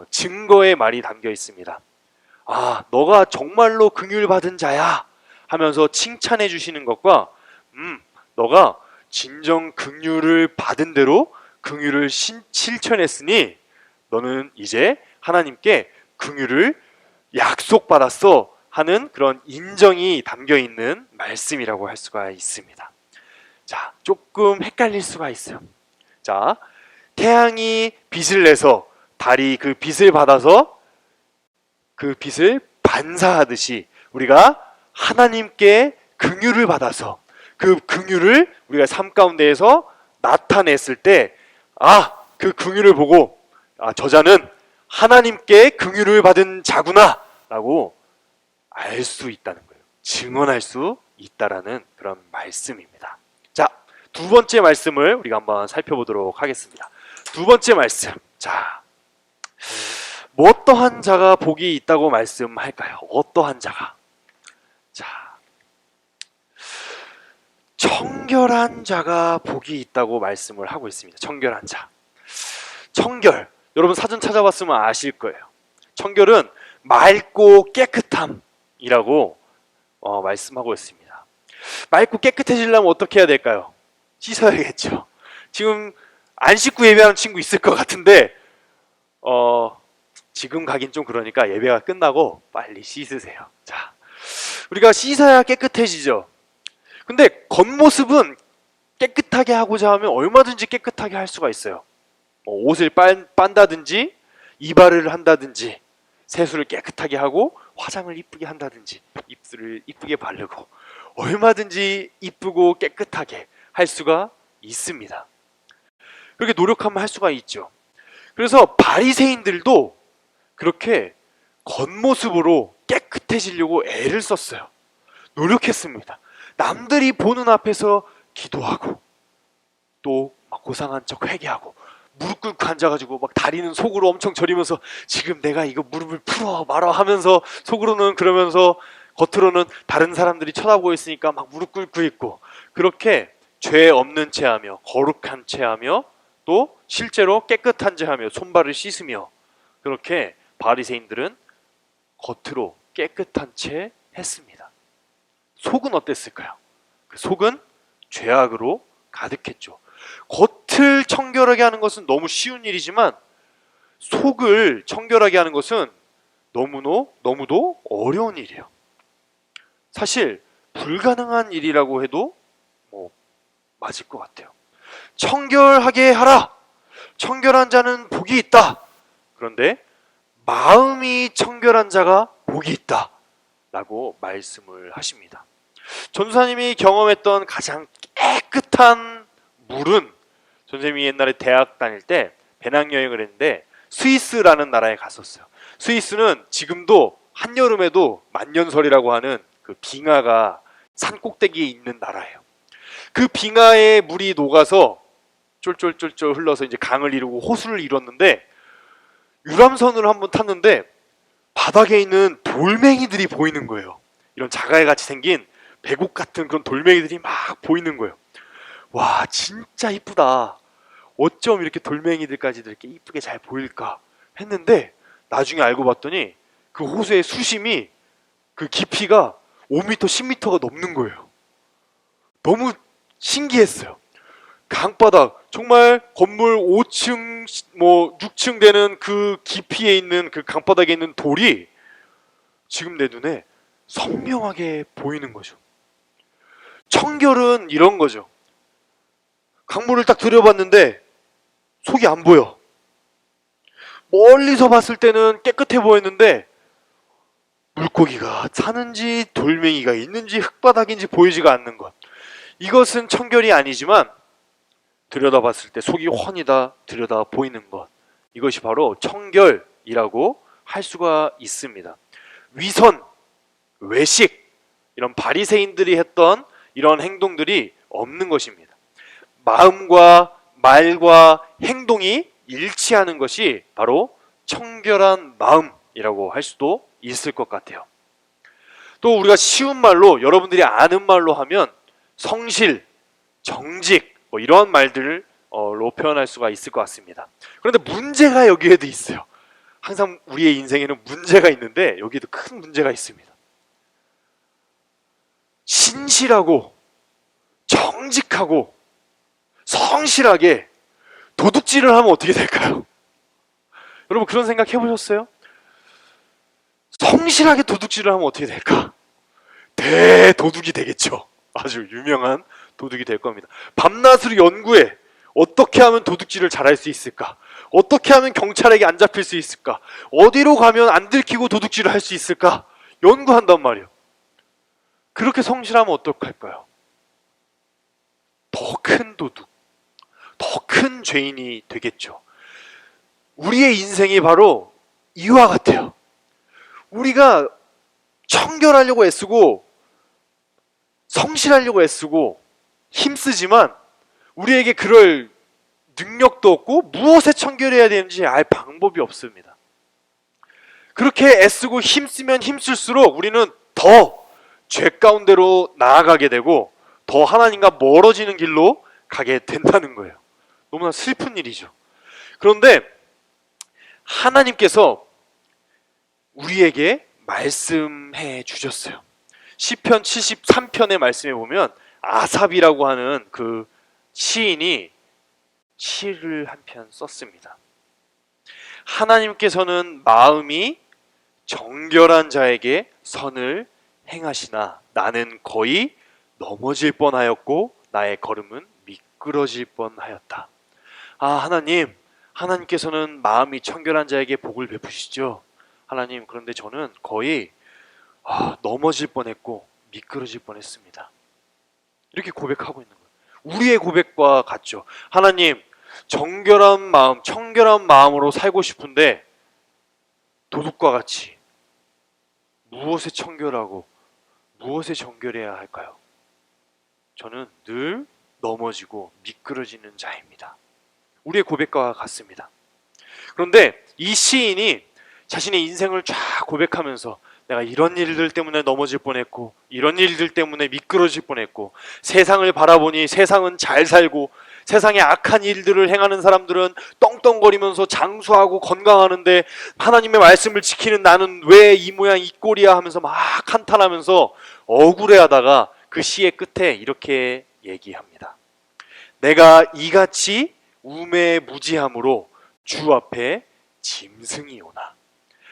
증거의 말이 담겨 있습니다. 너가 정말로 긍휼 받은 자야 하면서 칭찬해 주시는 것과, 너가 진정 긍휼을 받은 대로 긍휼을 실천했으니 너는 이제 하나님께 긍휼을 약속받았어 하는 그런 인정이 담겨 있는 말씀이라고 할 수가 있습니다. 자, 조금 헷갈릴 수가 있어요. 자, 태양이 빛을 내서 달이 그 빛을 받아서 그 빛을 반사하듯이 우리가 하나님께 긍휼을 받아서 그 긍휼을 우리가 삶 가운데에서 나타냈을 때, 그 긍휼을 보고 저자는 하나님께 긍휼을 받은 자구나 라고 알 수 있다는 거예요. 증언할 수 있다라는 그런 말씀입니다. 자, 두 번째 말씀을 우리가 한번 살펴보도록 하겠습니다. 두 번째 말씀. 자, 어떠한 자가 복이 있다고 말씀할까요? 어떠한 자가? 자, 청결한 자가 복이 있다고 말씀을 하고 있습니다. 청결한 자. 청결, 여러분 사전 찾아봤으면 아실 거예요. 청결은 맑고 깨끗함이라고 말씀하고 있습니다. 맑고 깨끗해지려면 어떻게 해야 될까요? 씻어야겠죠. 지금 안 씻고 예배하는 친구 있을 것 같은데 지금 가긴 좀 그러니까 예배가 끝나고 빨리 씻으세요. 자, 우리가 씻어야 깨끗해지죠. 근데 겉모습은 깨끗하게 하고자 하면 얼마든지 깨끗하게 할 수가 있어요. 옷을 빤다든지 이발을 한다든지 세수를 깨끗하게 하고 화장을 이쁘게 한다든지 입술을 이쁘게 바르고 얼마든지 이쁘고 깨끗하게 할 수가 있습니다. 그렇게 노력하면 할 수가 있죠. 그래서 바리새인들도 그렇게 겉모습으로 깨끗해지려고 애를 썼어요. 노력했습니다. 남들이 보는 앞에서 기도하고 또 막 고상한 척 회개하고 무릎 꿇고 앉아가지고 막 다리는 속으로 엄청 저리면서 지금 내가 이거 무릎을 풀어 말아 하면서 속으로는 그러면서 겉으로는 다른 사람들이 쳐다보고 있으니까 막 무릎 꿇고 있고, 그렇게 죄 없는 채 하며 거룩한 채 하며 또 실제로 깨끗한 채 하며 손발을 씻으며, 그렇게 바리새인들은 겉으로 깨끗한 채 했습니다. 속은 어땠을까요? 그 속은 죄악으로 가득했죠. 겉을 청결하게 하는 것은 너무 쉬운 일이지만 속을 청결하게 하는 것은 너무도 어려운 일이에요. 사실 불가능한 일이라고 해도 맞을 것 같아요. 청결하게 하라. 청결한 자는 복이 있다. 그런데 마음이 청결한 자가 복이 있다 라고 말씀을 하십니다. 전도사님이 경험했던 가장 깨끗한 물은, 전도사님이 옛날에 대학 다닐 때 배낭여행을 했는데 스위스라는 나라에 갔었어요. 스위스는 지금도 한여름에도 만년설이라고 하는 그 빙하가 산 꼭대기에 있는 나라예요. 그 빙하에 물이 녹아서 쫄쫄쫄쫄 흘러서 이제 강을 이루고 호수를 이뤘는데, 유람선을 한번 탔는데 바닥에 있는 돌멩이들이 보이는 거예요. 이런 자갈 같이 생긴 배곡 같은 그런 돌멩이들이 막 보이는 거예요. 와, 진짜 이쁘다. 어쩜 이렇게 돌멩이들까지도 이렇게 이쁘게 잘 보일까 했는데, 나중에 알고 봤더니 그 호수의 수심이, 그 깊이가 5m, 10m가 넘는 거예요. 너무 신기했어요. 강바닥, 정말 건물 5층, 6층 되는 그 깊이에 있는 그 강바닥에 있는 돌이 지금 내 눈에 선명하게 보이는 거죠. 청결은 이런 거죠. 강물을 딱 들여봤는데 속이 안 보여. 멀리서 봤을 때는 깨끗해 보였는데 물고기가 사는지 돌멩이가 있는지 흙바닥인지 보이지가 않는 것. 이것은 청결이 아니지만 들여다봤을 때 속이 훤히 다 들여다 보이는 것. 이것이 바로 청결이라고 할 수가 있습니다. 위선, 외식, 이런 바리새인들이 했던 이런 행동들이 없는 것입니다. 마음과 말과 행동이 일치하는 것이 바로 청결한 마음이라고 할 수도 있을 것 같아요. 또 우리가 쉬운 말로, 여러분들이 아는 말로 하면 성실, 정직, 이런 말들로 표현할 수가 있을 것 같습니다. 그런데 문제가 여기에도 있어요. 항상 우리의 인생에는 문제가 있는데 여기에도 큰 문제가 있습니다. 신실하고 정직하고 성실하게 도둑질을 하면 어떻게 될까요? 여러분, 그런 생각 해보셨어요? 성실하게 도둑질을 하면 어떻게 될까? 대도둑이 되겠죠. 아주 유명한 도둑이 될 겁니다. 밤낮으로 연구해. 어떻게 하면 도둑질을 잘할 수 있을까? 어떻게 하면 경찰에게 안 잡힐 수 있을까? 어디로 가면 안 들키고 도둑질을 할 수 있을까? 연구한단 말이에요. 그렇게 성실하면 어떡할까요? 더 큰 도둑, 더 큰 죄인이 되겠죠. 우리의 인생이 바로 이와 같아요. 우리가 청결하려고 애쓰고 성실하려고 애쓰고 힘쓰지만 우리에게 그럴 능력도 없고 무엇에 청결해야 되는지 알 방법이 없습니다. 그렇게 애쓰고 힘쓰면 힘쓸수록 우리는 더 죄 가운데로 나아가게 되고 더 하나님과 멀어지는 길로 가게 된다는 거예요. 너무나 슬픈 일이죠. 그런데 하나님께서 우리에게 말씀해 주셨어요. 시편 73편의 말씀에 보면 아삽이라고 하는 그 시인이 시를 한 편 썼습니다. 하나님께서는 마음이 정결한 자에게 선을 행하시나 나는 거의 넘어질 뻔하였고 나의 걸음은 미끄러질 뻔하였다. 아, 하나님께서는 마음이 청결한 자에게 복을 베푸시죠. 하나님, 그런데 저는 거의 넘어질 뻔했고 미끄러질 뻔했습니다. 이렇게 고백하고 있는 거예요. 우리의 고백과 같죠. 하나님, 정결한 마음, 청결한 마음으로 살고 싶은데 도둑과 같이 무엇에 청결하고 무엇에 정결해야 할까요? 저는 늘 넘어지고 미끄러지는 자입니다. 우리의 고백과 같습니다. 그런데 이 시인이 자신의 인생을 쫙 고백하면서 내가 이런 일들 때문에 넘어질 뻔했고 이런 일들 때문에 미끄러질 뻔했고 세상을 바라보니 세상은 잘 살고 세상에 악한 일들을 행하는 사람들은 떵떵거리면서 장수하고 건강하는데 하나님의 말씀을 지키는 나는 왜 이 모양 이 꼴이야 하면서 막 한탄하면서 억울해하다가 그 시의 끝에 이렇게 얘기합니다. 내가 이같이 우매무지함으로 주 앞에 짐승이 오나.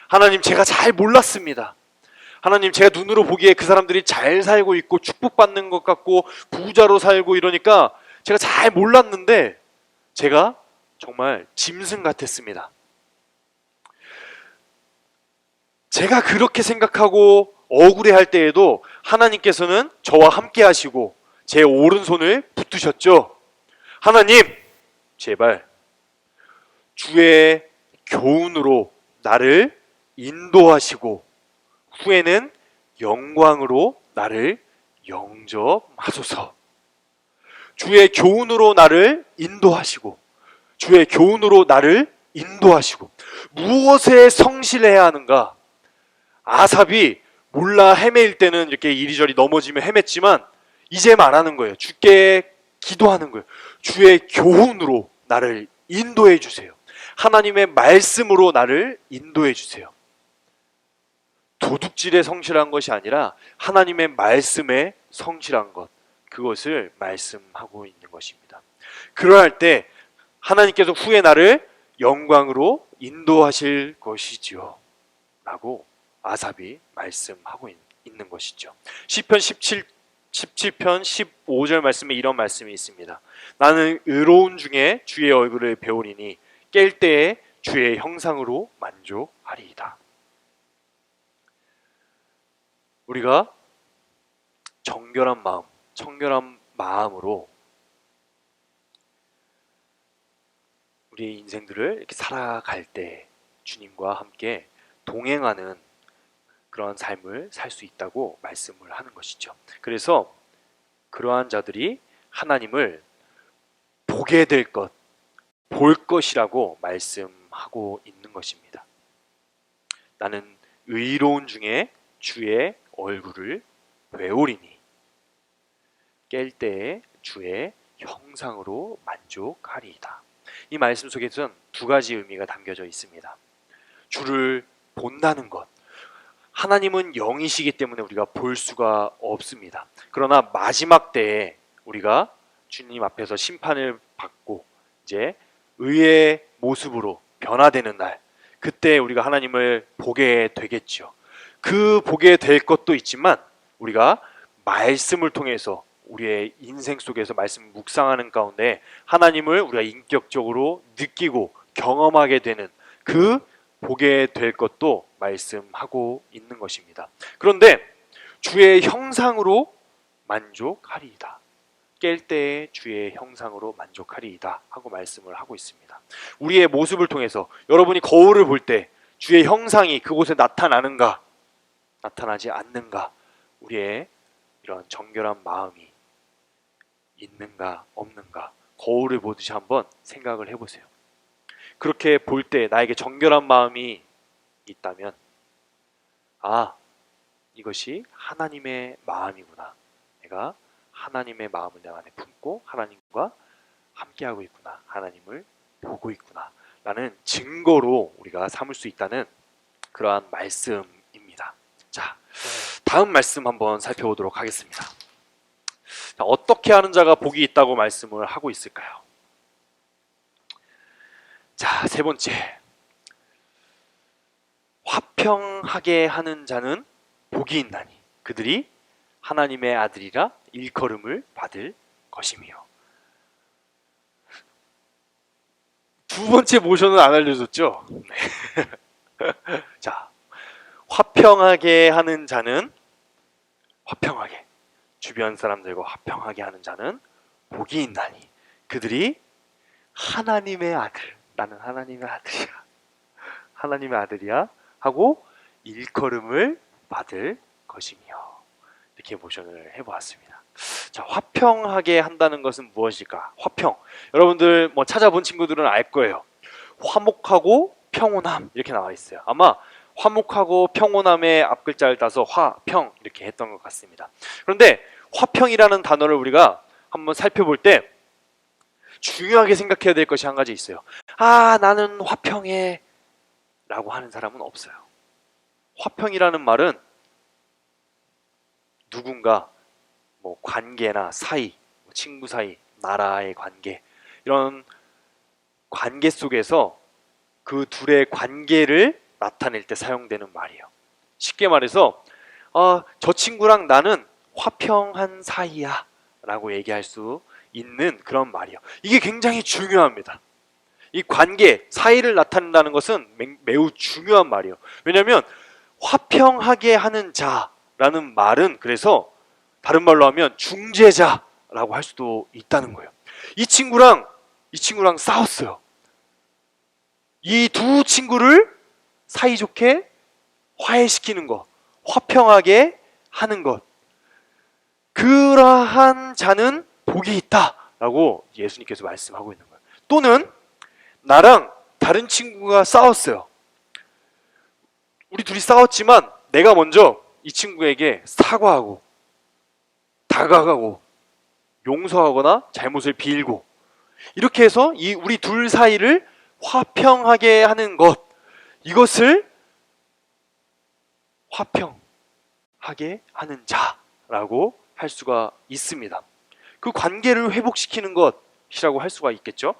하나님, 제가 잘 몰랐습니다. 하나님, 제가 눈으로 보기에 그 사람들이 잘 살고 있고 축복받는 것 같고 부자로 살고 이러니까 제가 잘 몰랐는데 제가 정말 짐승 같았습니다. 제가 그렇게 생각하고 억울해할 때에도 하나님께서는 저와 함께 하시고 제 오른손을 붙드셨죠. 하나님, 제발 주의 교훈으로 나를 인도하시고 후에는 영광으로 나를 영접하소서. 주의 교훈으로 나를 인도하시고 주의 교훈으로 나를 인도하시고. 무엇에 성실해야 하는가? 아삽이 몰라 헤매일 때는 이렇게 이리저리 넘어지며 헤맸지만 이제 말하는 거예요. 주께 기도하는 거예요. 주의 교훈으로 나를 인도해 주세요. 하나님의 말씀으로 나를 인도해 주세요. 도둑질에 성실한 것이 아니라 하나님의 말씀에 성실한 것, 그것을 말씀하고 있는 것입니다. 그러할 때 하나님께서 후에 나를 영광으로 인도하실 것이지요 라고 아삽이 말씀하고 있는 것이죠. 시편 17편 15절 말씀에 이런 말씀이 있습니다. 나는 의로운 중에 주의 얼굴을 배우리니 깰 때에 주의 형상으로 만족하리이다. 우리가 정결한 마음, 청결한 마음으로 우리의 인생들을 이렇게 살아갈 때 주님과 함께 동행하는 그러한 삶을 살 수 있다고 말씀을 하는 것이죠. 그래서 그러한 자들이 하나님을 보게 될 것, 볼 것이라고 말씀하고 있는 것입니다. 나는 의로운 중에 주의 얼굴을 배우리니 깰 때에 주의 형상으로 만족하리이다. 이 말씀 속에서는 두 가지 의미가 담겨져 있습니다. 주를 본다는 것. 하나님은 영이시기 때문에 우리가 볼 수가 없습니다. 그러나 마지막 때에 우리가 주님 앞에서 심판을 받고 이제 의의 모습으로 변화되는 날, 그때 우리가 하나님을 보게 되겠죠. 그 보게 될 것도 있지만 우리가 말씀을 통해서 우리의 인생 속에서 말씀 묵상하는 가운데 하나님을 우리가 인격적으로 느끼고 경험하게 되는 그 보게 될 것도 말씀하고 있는 것입니다. 그런데 주의 형상으로 만족하리이다. 깰 때에 주의 형상으로 만족하리이다 하고 말씀을 하고 있습니다. 우리의 모습을 통해서 여러분이 거울을 볼 때 주의 형상이 그곳에 나타나는가 나타나지 않는가, 우리의 이런 정결한 마음이 있는가 없는가 거울을 보듯이 한번 생각을 해보세요. 그렇게 볼 때 나에게 정결한 마음이 있다면 이것이 하나님의 마음이구나. 내가 하나님의 마음을 내 안에 품고 하나님과 함께하고 있구나. 하나님을 보고 있구나 라는 증거로 우리가 삼을 수 있다는 그러한 말씀입니다. 자, 다음 말씀 한번 살펴보도록 하겠습니다. 자, 어떻게 하는 자가 복이 있다고 말씀을 하고 있을까요? 자, 세 번째, 화평하게 하는 자는 복이 있나니 그들이 하나님의 아들이라 일컬음을 받을 것이며. 두 번째 모션은 안 알려줬죠? 네. 자, 화평하게 하는 자는, 화평하게 주변 사람들과 화평하게 하는 자는 복이 있나니 그들이 하나님의 아들, 나는 하나님의 아들이야, 하나님의 아들이야 하고 일컬음을 받을 것이며. 이렇게 모션을 해보았습니다. 자, 화평하게 한다는 것은 무엇일까? 화평, 여러분들 뭐 찾아본 친구들은 알 거예요. 화목하고 평온함 이렇게 나와 있어요. 아마 화목하고 평온함의 앞글자를 따서 화평 이렇게 했던 것 같습니다. 그런데 화평이라는 단어를 우리가 한번 살펴볼 때 중요하게 생각해야 될 것이 한 가지 있어요. 나는 화평해 라고 하는 사람은 없어요. 화평이라는 말은 누군가 뭐 관계나 사이, 친구 사이, 나라의 관계, 이런 관계 속에서 그 둘의 관계를 나타낼 때 사용되는 말이에요. 쉽게 말해서 저 친구랑 나는 화평한 사이야 라고 얘기할 수 있는 그런 말이에요. 이게 굉장히 중요합니다. 이 관계, 사이를 나타낸다는 것은 매우 중요한 말이에요. 왜냐하면 화평하게 하는 자라는 말은 그래서 다른 말로 하면 중재자라고 할 수도 있다는 거예요. 이 친구랑 싸웠어요. 이 두 친구를 사이좋게 화해시키는 것, 화평하게 하는 것, 그러한 자는 복이 있다라고 예수님께서 말씀하고 있는 거예요. 또는 나랑 다른 친구가 싸웠어요. 우리 둘이 싸웠지만 내가 먼저 이 친구에게 사과하고 다가가고 용서하거나 잘못을 빌고 이렇게 해서 이 우리 둘 사이를 화평하게 하는 것, 이것을 화평하게 하는 자라고 할 수가 있습니다. 그 관계를 회복시키는 것이라고 할 수가 있겠죠.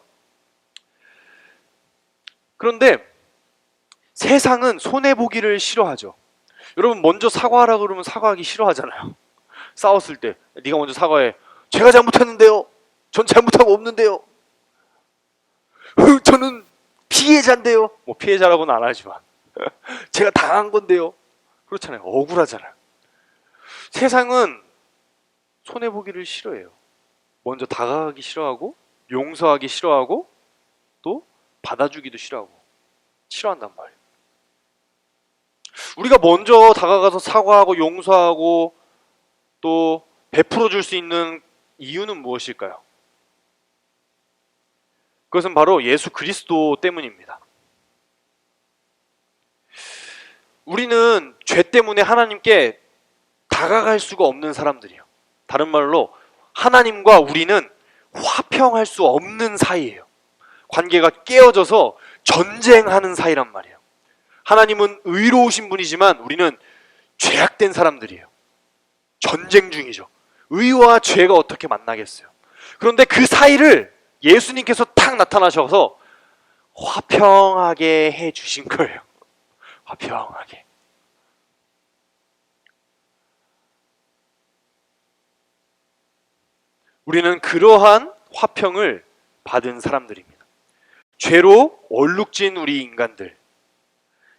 그런데 세상은 손해보기를 싫어하죠. 여러분, 먼저 사과하라 그러면 사과하기 싫어하잖아요. 싸웠을 때 네가 먼저 사과해. 제가 잘못했는데요. 전 잘못하고 없는데요. 저는 피해자인데요. 뭐 피해자라고는 안 하지만 제가 당한 건데요. 그렇잖아요. 억울하잖아요. 세상은 손해보기를 싫어해요. 먼저 다가가기 싫어하고 용서하기 싫어하고 또 받아주기도 싫어한단 말이에요. 우리가 먼저 다가가서 사과하고 용서하고 또 베풀어 줄 수 있는 이유는 무엇일까요? 그것은 바로 예수 그리스도 때문입니다. 우리는 죄 때문에 하나님께 다가갈 수가 없는 사람들이에요. 다른 말로 하나님과 우리는 화평할 수 없는 사이예요. 관계가 깨어져서 전쟁하는 사이란 말이에요. 하나님은 의로우신 분이지만 우리는 죄악된 사람들이에요. 전쟁 중이죠. 의와 죄가 어떻게 만나겠어요? 그런데 그 사이를 예수님께서 탁 나타나셔서 화평하게 해 주신 거예요. 화평하게. 우리는 그러한 화평을 받은 사람들입니다. 죄로 얼룩진 우리 인간들,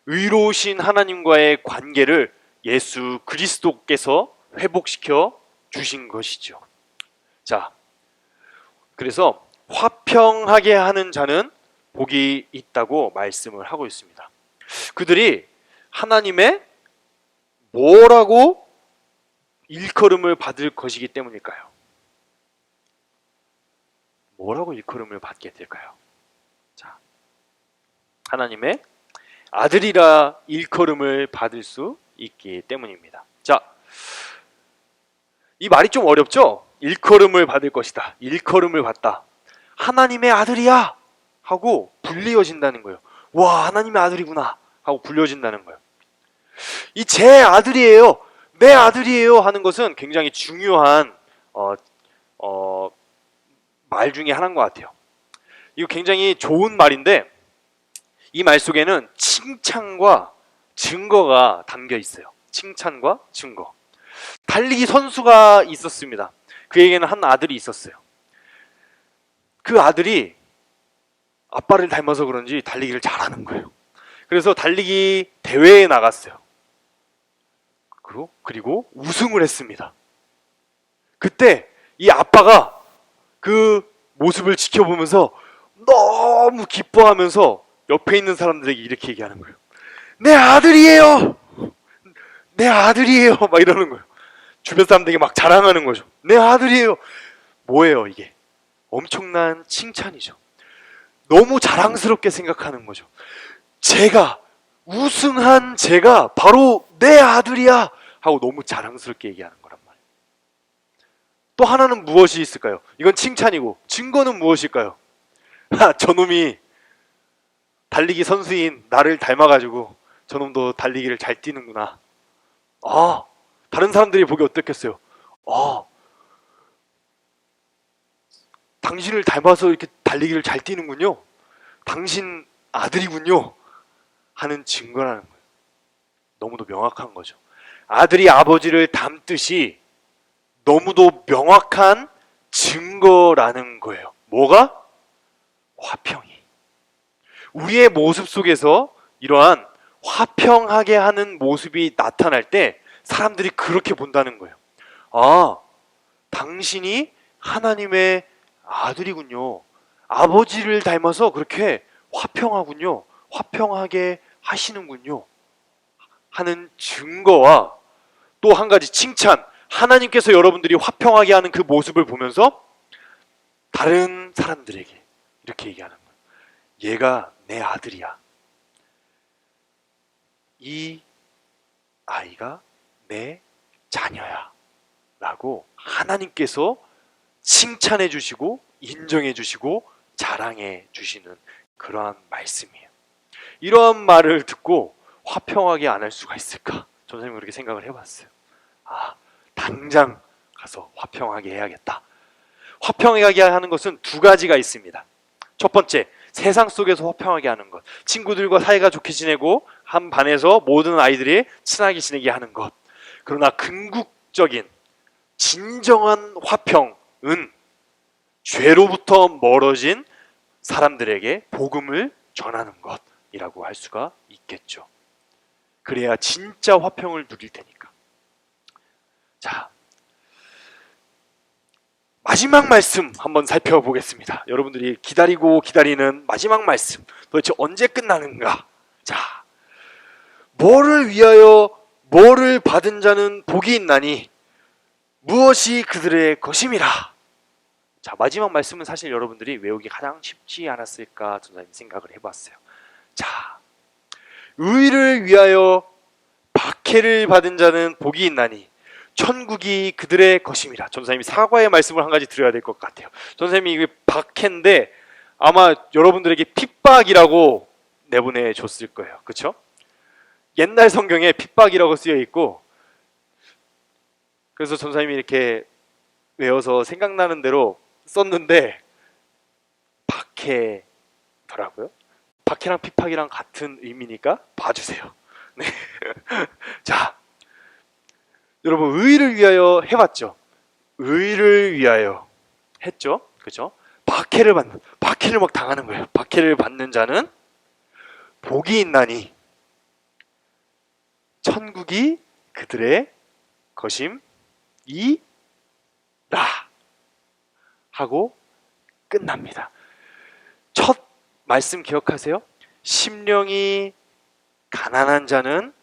의로우신 하나님과의 관계를 예수 그리스도께서 회복시켜 주신 것이죠. 자, 그래서 화평하게 하는 자는 복이 있다고 말씀을 하고 있습니다. 그들이 하나님의 뭐라고 일컬음을 받을 것이기 때문일까요? 뭐라고 일컬음을 받게 될까요? 자, 하나님의 아들이라 일컬음을 받을 수 있기 때문입니다. 자, 이 말이 좀 어렵죠? 일컬음을 받을 것이다. 일컬음을 받다. 하나님의 아들이야! 하고 불리어진다는 거예요. 와, 하나님의 아들이구나! 하고 불려진다는 거예요. 이 제 아들이에요. 내 아들이에요. 하는 것은 굉장히 중요한 말 중에 하나인 것 같아요. 이거 굉장히 좋은 말인데 이 말 속에는 칭찬과 증거가 담겨 있어요. 칭찬과 증거. 달리기 선수가 있었습니다. 그에게는 한 아들이 있었어요. 그 아들이 아빠를 닮아서 그런지 달리기를 잘하는 거예요. 그래서 달리기 대회에 나갔어요. 그리고 우승을 했습니다. 그때 이 아빠가 그 모습을 지켜보면서 너무 기뻐하면서 옆에 있는 사람들에게 이렇게 얘기하는 거예요. 내 아들이에요! 내 아들이에요! 막 이러는 거예요. 주변 사람들에게 막 자랑하는 거죠. 내 아들이에요! 뭐예요 이게? 엄청난 칭찬이죠. 너무 자랑스럽게 생각하는 거죠. 우승한 제가 바로 내 아들이야! 하고 너무 자랑스럽게 얘기하는 거란 말이에요. 또 하나는 무엇이 있을까요? 이건 칭찬이고 증거는 무엇일까요? 저놈이 달리기 선수인 나를 닮아가지고 저놈도 달리기를 잘 뛰는구나. 다른 사람들이 보기 어떻겠어요? 당신을 닮아서 이렇게 달리기를 잘 뛰는군요. 당신 아들이군요 하는 증거라는 거예요. 너무도 명확한 거죠. 아들이 아버지를 닮듯이 너무도 명확한 증거라는 거예요. 뭐가? 화평이. 우리의 모습 속에서 이러한 화평하게 하는 모습이 나타날 때 사람들이 그렇게 본다는 거예요. 아, 당신이 하나님의 아들이군요. 아버지를 닮아서 그렇게 화평하군요. 화평하게 하시는군요. 하는 증거와 또 한 가지 칭찬. 하나님께서 여러분들이 화평하게 하는 그 모습을 보면서 다른 사람들에게 이렇게 얘기하는 거예요. 얘가 내 아들이야. 이 아이가 내 자녀야. 라고 하나님께서 칭찬해 주시고 인정해 주시고 자랑해 주시는 그러한 말씀이에요. 이러한 말을 듣고 화평하게 안 할 수가 있을까? 선생님은 그렇게 생각을 해봤어요. 아, 당장 가서 화평하게 해야겠다. 화평하게 하는 것은 두 가지가 있습니다. 첫 번째, 세상 속에서 화평하게 하는 것. 친구들과 사이가 좋게 지내고 한 반에서 모든 아이들이 친하게 지내게 하는 것. 그러나 궁극적인 진정한 화평은 죄로부터 멀어진 사람들에게 복음을 전하는 것이라고 할 수가 있겠죠. 그래야 진짜 화평을 누릴 테니까. 자, 마지막 말씀 한번 살펴보겠습니다. 여러분들이 기다리고 기다리는 마지막 말씀. 도대체 언제 끝나는가? 자, 뭐를 위하여 뭐를 받은 자는 복이 있나니 무엇이 그들의 것임이라. 자, 마지막 말씀은 사실 여러분들이 외우기 가장 쉽지 않았을까 저는 생각을 해봤어요. 자, 의를 위하여 박해를 받은 자는 복이 있나니 천국이 그들의 것임이라. 전사님이 사과의 말씀을 한 가지 드려야 될 것 같아요. 전사님이 이게 박해인데 아마 여러분들에게 핍박이라고 내보내줬을 거예요. 그렇죠? 옛날 성경에 핍박이라고 쓰여 있고, 그래서 전사님이 이렇게 외워서 생각나는 대로 썼는데 박해더라고요. 박해랑 핍박이랑 같은 의미니까 봐주세요. 네. 자, 여러분 의를 위하여 해봤죠? 의를 위하여 했죠? 그죠? 박해를 막 당하는 거예요. 박해를 받는 자는 복이 있나니 천국이 그들의 것임이라 하고 끝납니다. 첫 말씀 기억하세요? 심령이 가난한 자는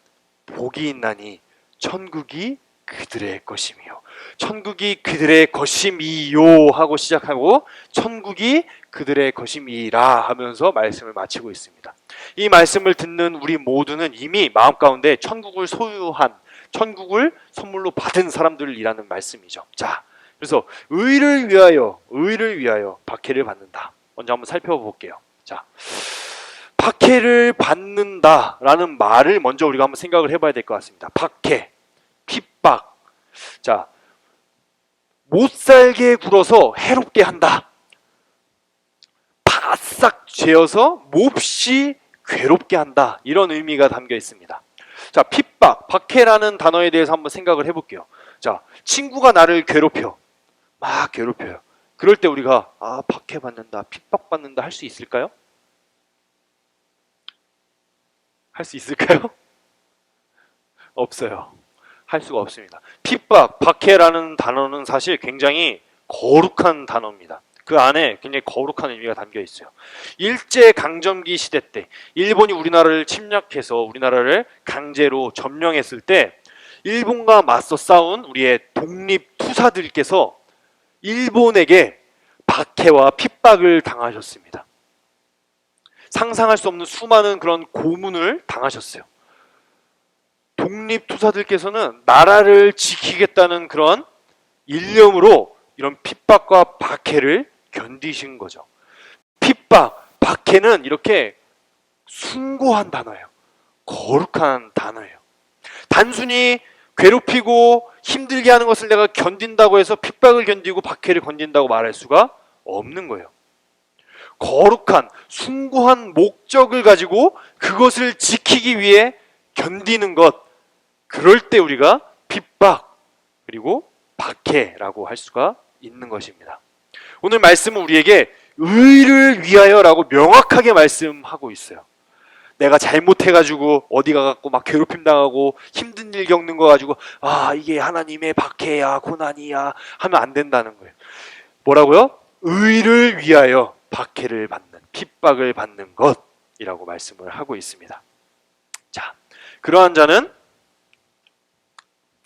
복이 있나니 천국이 그들의 것이며, 천국이 그들의 것임이요 하고 시작하고 천국이 그들의 것임이라 하면서 말씀을 마치고 있습니다. 이 말씀을 듣는 우리 모두는 이미 마음 가운데 천국을 소유한, 천국을 선물로 받은 사람들이라는 말씀이죠. 자, 그래서 의를 위하여 박해를 받는다. 먼저 한번 살펴볼게요. 자, 박해를 받는다라는 말을 먼저 우리가 한번 생각을 해봐야 될 것 같습니다. 박해, 핍박. 자, 못 살게 굴어서 해롭게 한다. 바싹 죄어서 몹시 괴롭게 한다. 이런 의미가 담겨 있습니다. 자, 핍박, 박해라는 단어에 대해서 한번 생각을 해볼게요. 자, 친구가 나를 괴롭혀. 막 괴롭혀요. 그럴 때 우리가 박해받는다, 핍박받는다 할 수 있을까요? 할 수 있을까요? 없어요. 할 수가 없습니다. 핍박, 박해라는 단어는 사실 굉장히 거룩한 단어입니다. 그 안에 굉장히 거룩한 의미가 담겨 있어요. 일제강점기 시대 때 일본이 우리나라를 침략해서 우리나라를 강제로 점령했을 때 일본과 맞서 싸운 우리의 독립투사들께서 일본에게 박해와 핍박을 당하셨습니다. 상상할 수 없는 수많은 그런 고문을 당하셨어요. 독립투사들께서는 나라를 지키겠다는 그런 일념으로 이런 핍박과 박해를 견디신 거죠. 핍박, 박해는 이렇게 숭고한 단어예요. 거룩한 단어예요. 단순히 괴롭히고 힘들게 하는 것을 내가 견딘다고 해서 핍박을 견디고 박해를 견딘다고 말할 수가 없는 거예요. 거룩한 숭고한 목적을 가지고 그것을 지키기 위해 견디는 것, 그럴 때 우리가 핍박 그리고 박해라고 할 수가 있는 것입니다. 오늘 말씀은 우리에게 의를 위하여라고 명확하게 말씀하고 있어요. 내가 잘못해가지고 어디 가갖고 막 괴롭힘 당하고 힘든 일 겪는 거 가지고 아 이게 하나님의 박해야 고난이야 하면 안 된다는 거예요. 뭐라고요? 의를 위하여 박해를 받는, 핍박을 받는 것이라고 말씀을 하고 있습니다. 자, 그러한 자는,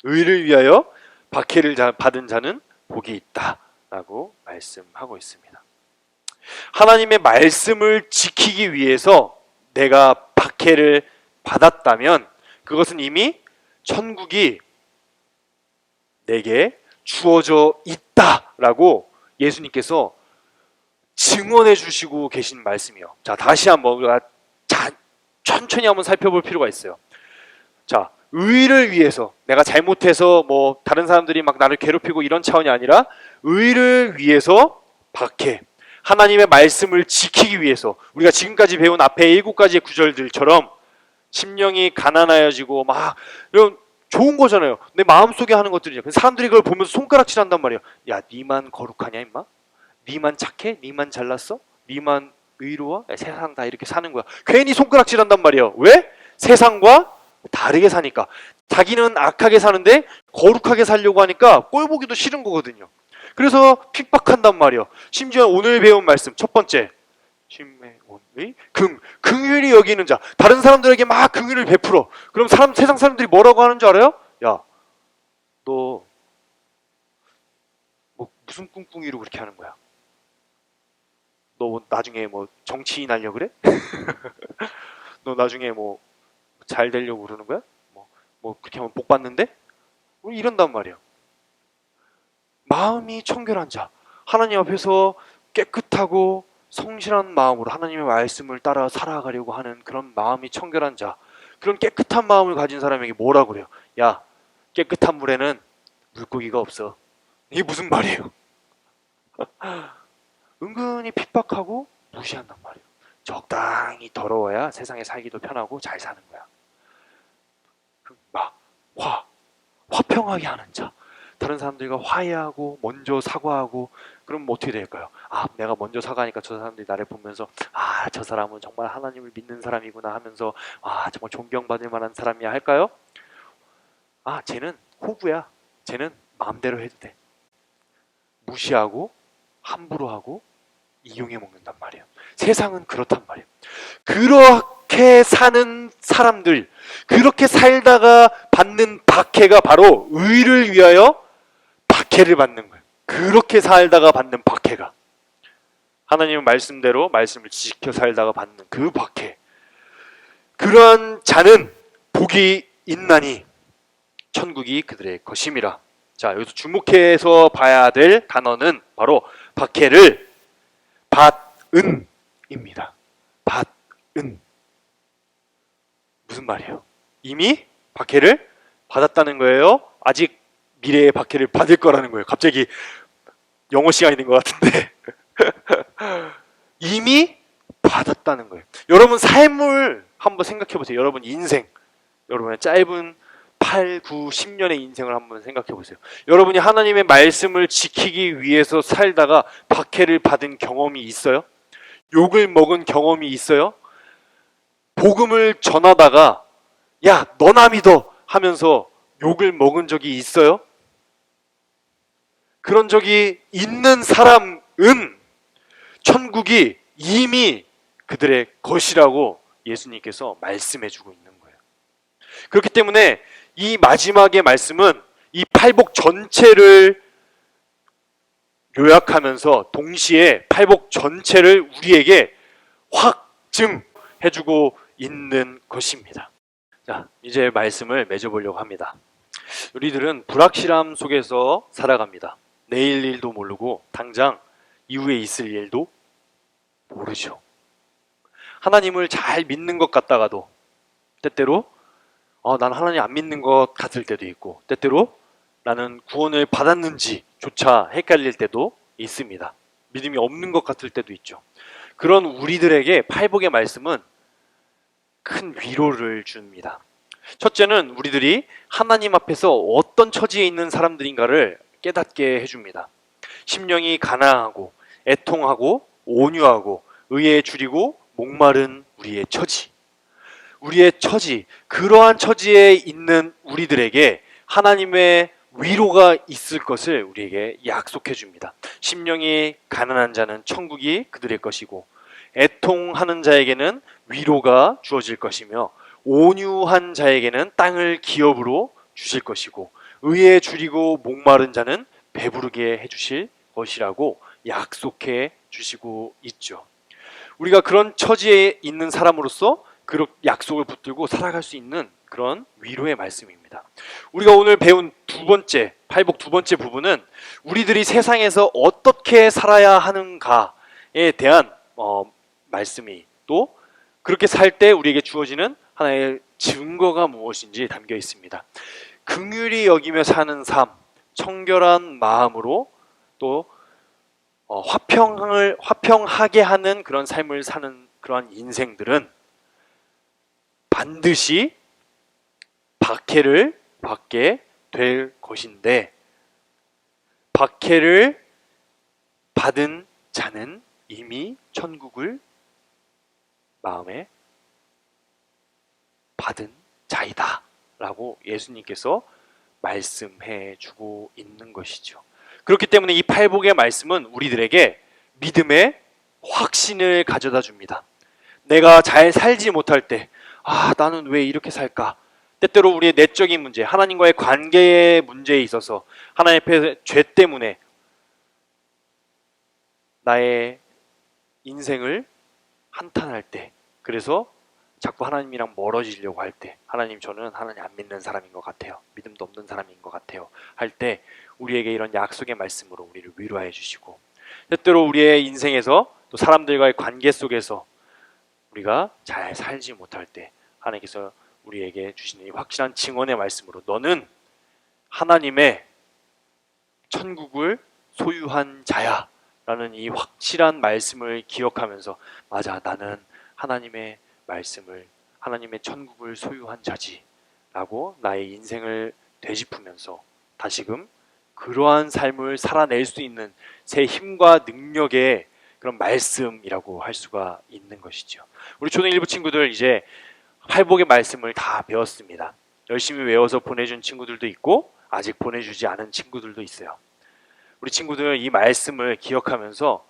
의를 위하여 박해를 받은 자는 복이 있다라고 말씀하고 있습니다. 하나님의 말씀을 지키기 위해서 내가 박해를 받았다면 그것은 이미 천국이 내게 주어져 있다라고 예수님께서 증언해 주시고 계신 말씀이요. 자, 다시 한번 우리가 천천히 한번 살펴볼 필요가 있어요. 자, 의를 위해서, 내가 잘못해서 뭐 다른 사람들이 막 나를 괴롭히고 이런 차원이 아니라 의를 위해서 박해, 하나님의 말씀을 지키기 위해서, 우리가 지금까지 배운 앞에 7가지의 구절들처럼 심령이 가난하여지고 막 이런 좋은 거잖아요. 내 마음속에 하는 것들이죠. 사람들이 그걸 보면서 손가락질한단 말이에요. 야, 니만 거룩하냐 임마? 니만 착해? 니만 잘났어? 니만 의로워? 야, 세상 다 이렇게 사는 거야. 괜히 손가락질한단 말이에요. 왜? 세상과 다르게 사니까. 자기는 악하게 사는데 거룩하게 살려고 하니까 꼴 보기도 싫은 거거든요. 그래서 핍박한단 말이에요. 심지어 오늘 배운 말씀 첫 번째, 심매원의 긍휼히 여기는 자, 다른 사람들에게 막 긍휼을 베풀어. 그럼 세상 사람들이 뭐라고 하는 줄 알아요? 야, 너 뭐 무슨 꿍꿍이로 그렇게 하는 거야? 너 뭐 나중에 뭐 정치인 하려고 그래? 너 나중에 뭐 잘 되려고 그러는 거야? 뭐 그렇게 하면 복 받는데? 우리 이런단 말이에요. 마음이 청결한 자, 하나님 앞에서 깨끗하고 성실한 마음으로 하나님의 말씀을 따라 살아가려고 하는 그런 마음이 청결한 자, 그런 깨끗한 마음을 가진 사람에게 뭐라고 그래요? 야, 깨끗한 물에는 물고기가 없어. 이게 무슨 말이에요? 은근히 핍박하고 무시한단 말이에요. 적당히 더러워야 세상에 살기도 편하고 잘 사는 거야. 막 화평하게 하는 자, 다른 사람들과 화해하고 먼저 사과하고, 그럼 어떻게 될까요? 아, 내가 먼저 사과하니까 저 사람들이 나를 보면서 아, 저 사람은 정말 하나님을 믿는 사람이구나 하면서 아, 정말 존경받을 만한 사람이야 할까요? 아, 쟤는 호구야. 쟤는 마음대로 해도 돼. 무시하고 함부로 하고 이용해 먹는단 말이에요. 세상은 그렇단 말이에요. 그렇게 사는 사람들, 그렇게 살다가 받는 박해가 바로 의를 위하여 박해를 받는 거예요. 그렇게 살다가 받는 박해가, 하나님의 말씀대로 말씀을 지켜 살다가 받는 그 박해, 그러한 자는 복이 있나니 천국이 그들의 것임이라. 자, 여기서 주목해서 봐야 될 단어는 바로 박해를 받은입니다. 받은. 무슨 말이에요? 이미 박해를 받았다는 거예요? 아직 미래의 박해를 받을 거라는 거예요? 갑자기 영어 시간이 된 것 같은데 이미 받았다는 거예요. 여러분 삶을 한번 생각해 보세요. 여러분 인생, 여러분의 짧은 8, 9, 10년의 인생을 한번 생각해 보세요. 여러분이 하나님의 말씀을 지키기 위해서 살다가 박해를 받은 경험이 있어요? 욕을 먹은 경험이 있어요? 복음을 전하다가 야, 너나 믿어 하면서 욕을 먹은 적이 있어요? 그런 적이 있는 사람은 천국이 이미 그들의 것이라고 예수님께서 말씀해주고 있는 거예요. 그렇기 때문에 이 마지막의 말씀은 이 팔복 전체를 요약하면서 동시에 팔복 전체를 우리에게 확증해주고 있는 것입니다. 자, 이제 말씀을 맺어보려고 합니다. 우리들은 불확실함 속에서 살아갑니다. 내일 일도 모르고 당장 이후에 있을 일도 모르죠. 하나님을 잘 믿는 것 같다가도 때때로 난 하나님 안 믿는 것 같을 때도 있고, 때때로 나는 구원을 받았는지조차 헷갈릴 때도 있습니다. 믿음이 없는 것 같을 때도 있죠. 그런 우리들에게 팔복의 말씀은 큰 위로를 줍니다. 첫째는 우리들이 하나님 앞에서 어떤 처지에 있는 사람들인가를 깨닫게 해줍니다. 심령이 가난하고 애통하고 온유하고 의에 줄이고 목마른 우리의 처지, 그러한 처지에 있는 우리들에게 하나님의 위로가 있을 것을 우리에게 약속해 줍니다. 심령이 가난한 자는 천국이 그들의 것이고, 애통하는 자에게는 위로가 주어질 것이며, 온유한 자에게는 땅을 기업으로 주실 것이고, 의에 줄이고 목마른 자는 배부르게 해주실 것이라고 약속해 주시고 있죠. 우리가 그런 처지에 있는 사람으로서 그 약속을 붙들고 살아갈 수 있는 그런 위로의 말씀입니다. 우리가 오늘 배운 팔복 두 번째 부분은 우리들이 세상에서 어떻게 살아야 하는가에 대한 말씀이, 또 그렇게 살 때 우리에게 주어지는 하나의 증거가 무엇인지 담겨 있습니다. 긍휼히 여기며 사는 삶, 청결한 마음으로 또 화평하게 하는 그런 삶을 사는 그러한 인생들은 반드시 박해를 받게 될 것인데, 박해를 받은 자는 이미 천국을 마음에 받은 자이다 라고 예수님께서 말씀해 주고 있는 것이죠. 그렇기 때문에 이 팔복의 말씀은 우리들에게 믿음의 확신을 가져다 줍니다. 내가 잘 살지 못할 때, 나는 왜 이렇게 살까? 때때로 우리의 내적인 문제, 하나님과의 관계의 문제에 있어서 하나님 앞에 죄 때문에 나의 인생을 한탄할 때, 그래서 자꾸 하나님이랑 멀어지려고 할 때, 하나님, 저는 하나님 안 믿는 사람인 것 같아요, 믿음도 없는 사람인 것 같아요 할 때 우리에게 이런 약속의 말씀으로 우리를 위로해 주시고, 때때로 우리의 인생에서 또 사람들과의 관계 속에서 우리가 잘 살지 못할 때 하나님께서 우리에게 주시는 이 확실한 증언의 말씀으로, 너는 하나님의 천국을 소유한 자야 라는 이 확실한 말씀을 기억하면서, 맞아, 나는 하나님의 말씀을, 하나님의 천국을 소유한 자지 라고 나의 인생을 되짚으면서 다시금 그러한 삶을 살아낼 수 있는 새 힘과 능력의 그런 말씀이라고 할 수가 있는 것이죠. 우리 초등 1부 친구들 이제 팔복의 말씀을 다 배웠습니다. 열심히 외워서 보내준 친구들도 있고 아직 보내주지 않은 친구들도 있어요. 우리 친구들 이 말씀을 기억하면서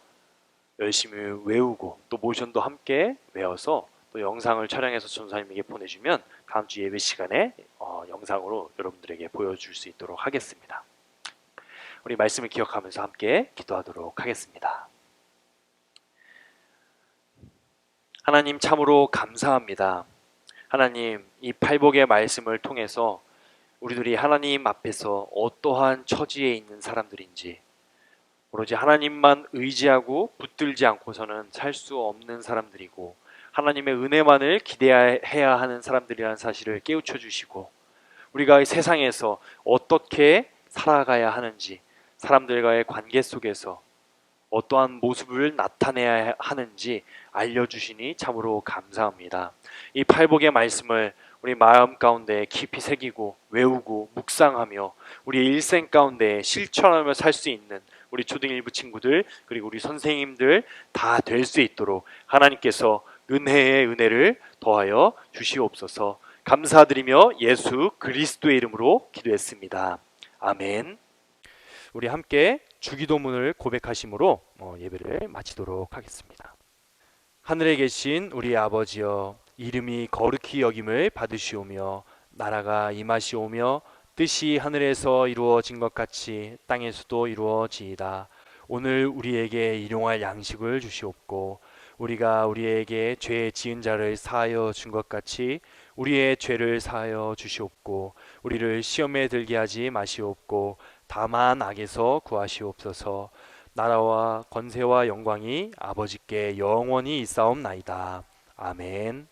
열심히 외우고 또 모션도 함께 외워서 또 영상을 촬영해서 전사님에게 보내주면 다음 주 예배 시간에 영상으로 여러분들에게 보여줄 수 있도록 하겠습니다. 우리 말씀을 기억하면서 함께 기도하도록 하겠습니다. 하나님, 참으로 감사합니다. 하나님, 이 팔복의 말씀을 통해서 우리들이 하나님 앞에서 어떠한 처지에 있는 사람들인지, 오로지 하나님만 의지하고 붙들지 않고서는 살 수 없는 사람들이고 하나님의 은혜만을 기대해야 하는 사람들이라는 사실을 깨우쳐 주시고, 우리가 이 세상에서 어떻게 살아가야 하는지, 사람들과의 관계 속에서 어떠한 모습을 나타내야 하는지 알려주시니 참으로 감사합니다. 이 팔복의 말씀을 우리 마음 가운데 깊이 새기고 외우고 묵상하며 우리 일생 가운데 실천하며 살 수 있는 우리 초등 1부 친구들, 그리고 우리 선생님들 다 될 수 있도록 하나님께서 은혜의 은혜를 더하여 주시옵소서. 감사드리며 예수 그리스도의 이름으로 기도했습니다. 아멘. 우리 함께 주기도문을 고백하심으로 예배를 마치도록 하겠습니다. 하늘에 계신 우리 아버지여, 이름이 거룩히 여김을 받으시오며 나라가 임하시오며 뜻이 하늘에서 이루어진 것 같이 땅에서도 이루어지이다. 오늘 우리에게 일용할 양식을 주시옵고, 우리가 우리에게 죄 지은 자를 사하여 준 것 같이 우리의 죄를 사하여 주시옵고, 우리를 시험에 들게 하지 마시옵고 다만 악에서 구하시옵소서. 나라와 권세와 영광이 아버지께 영원히 있사옵나이다. 아멘.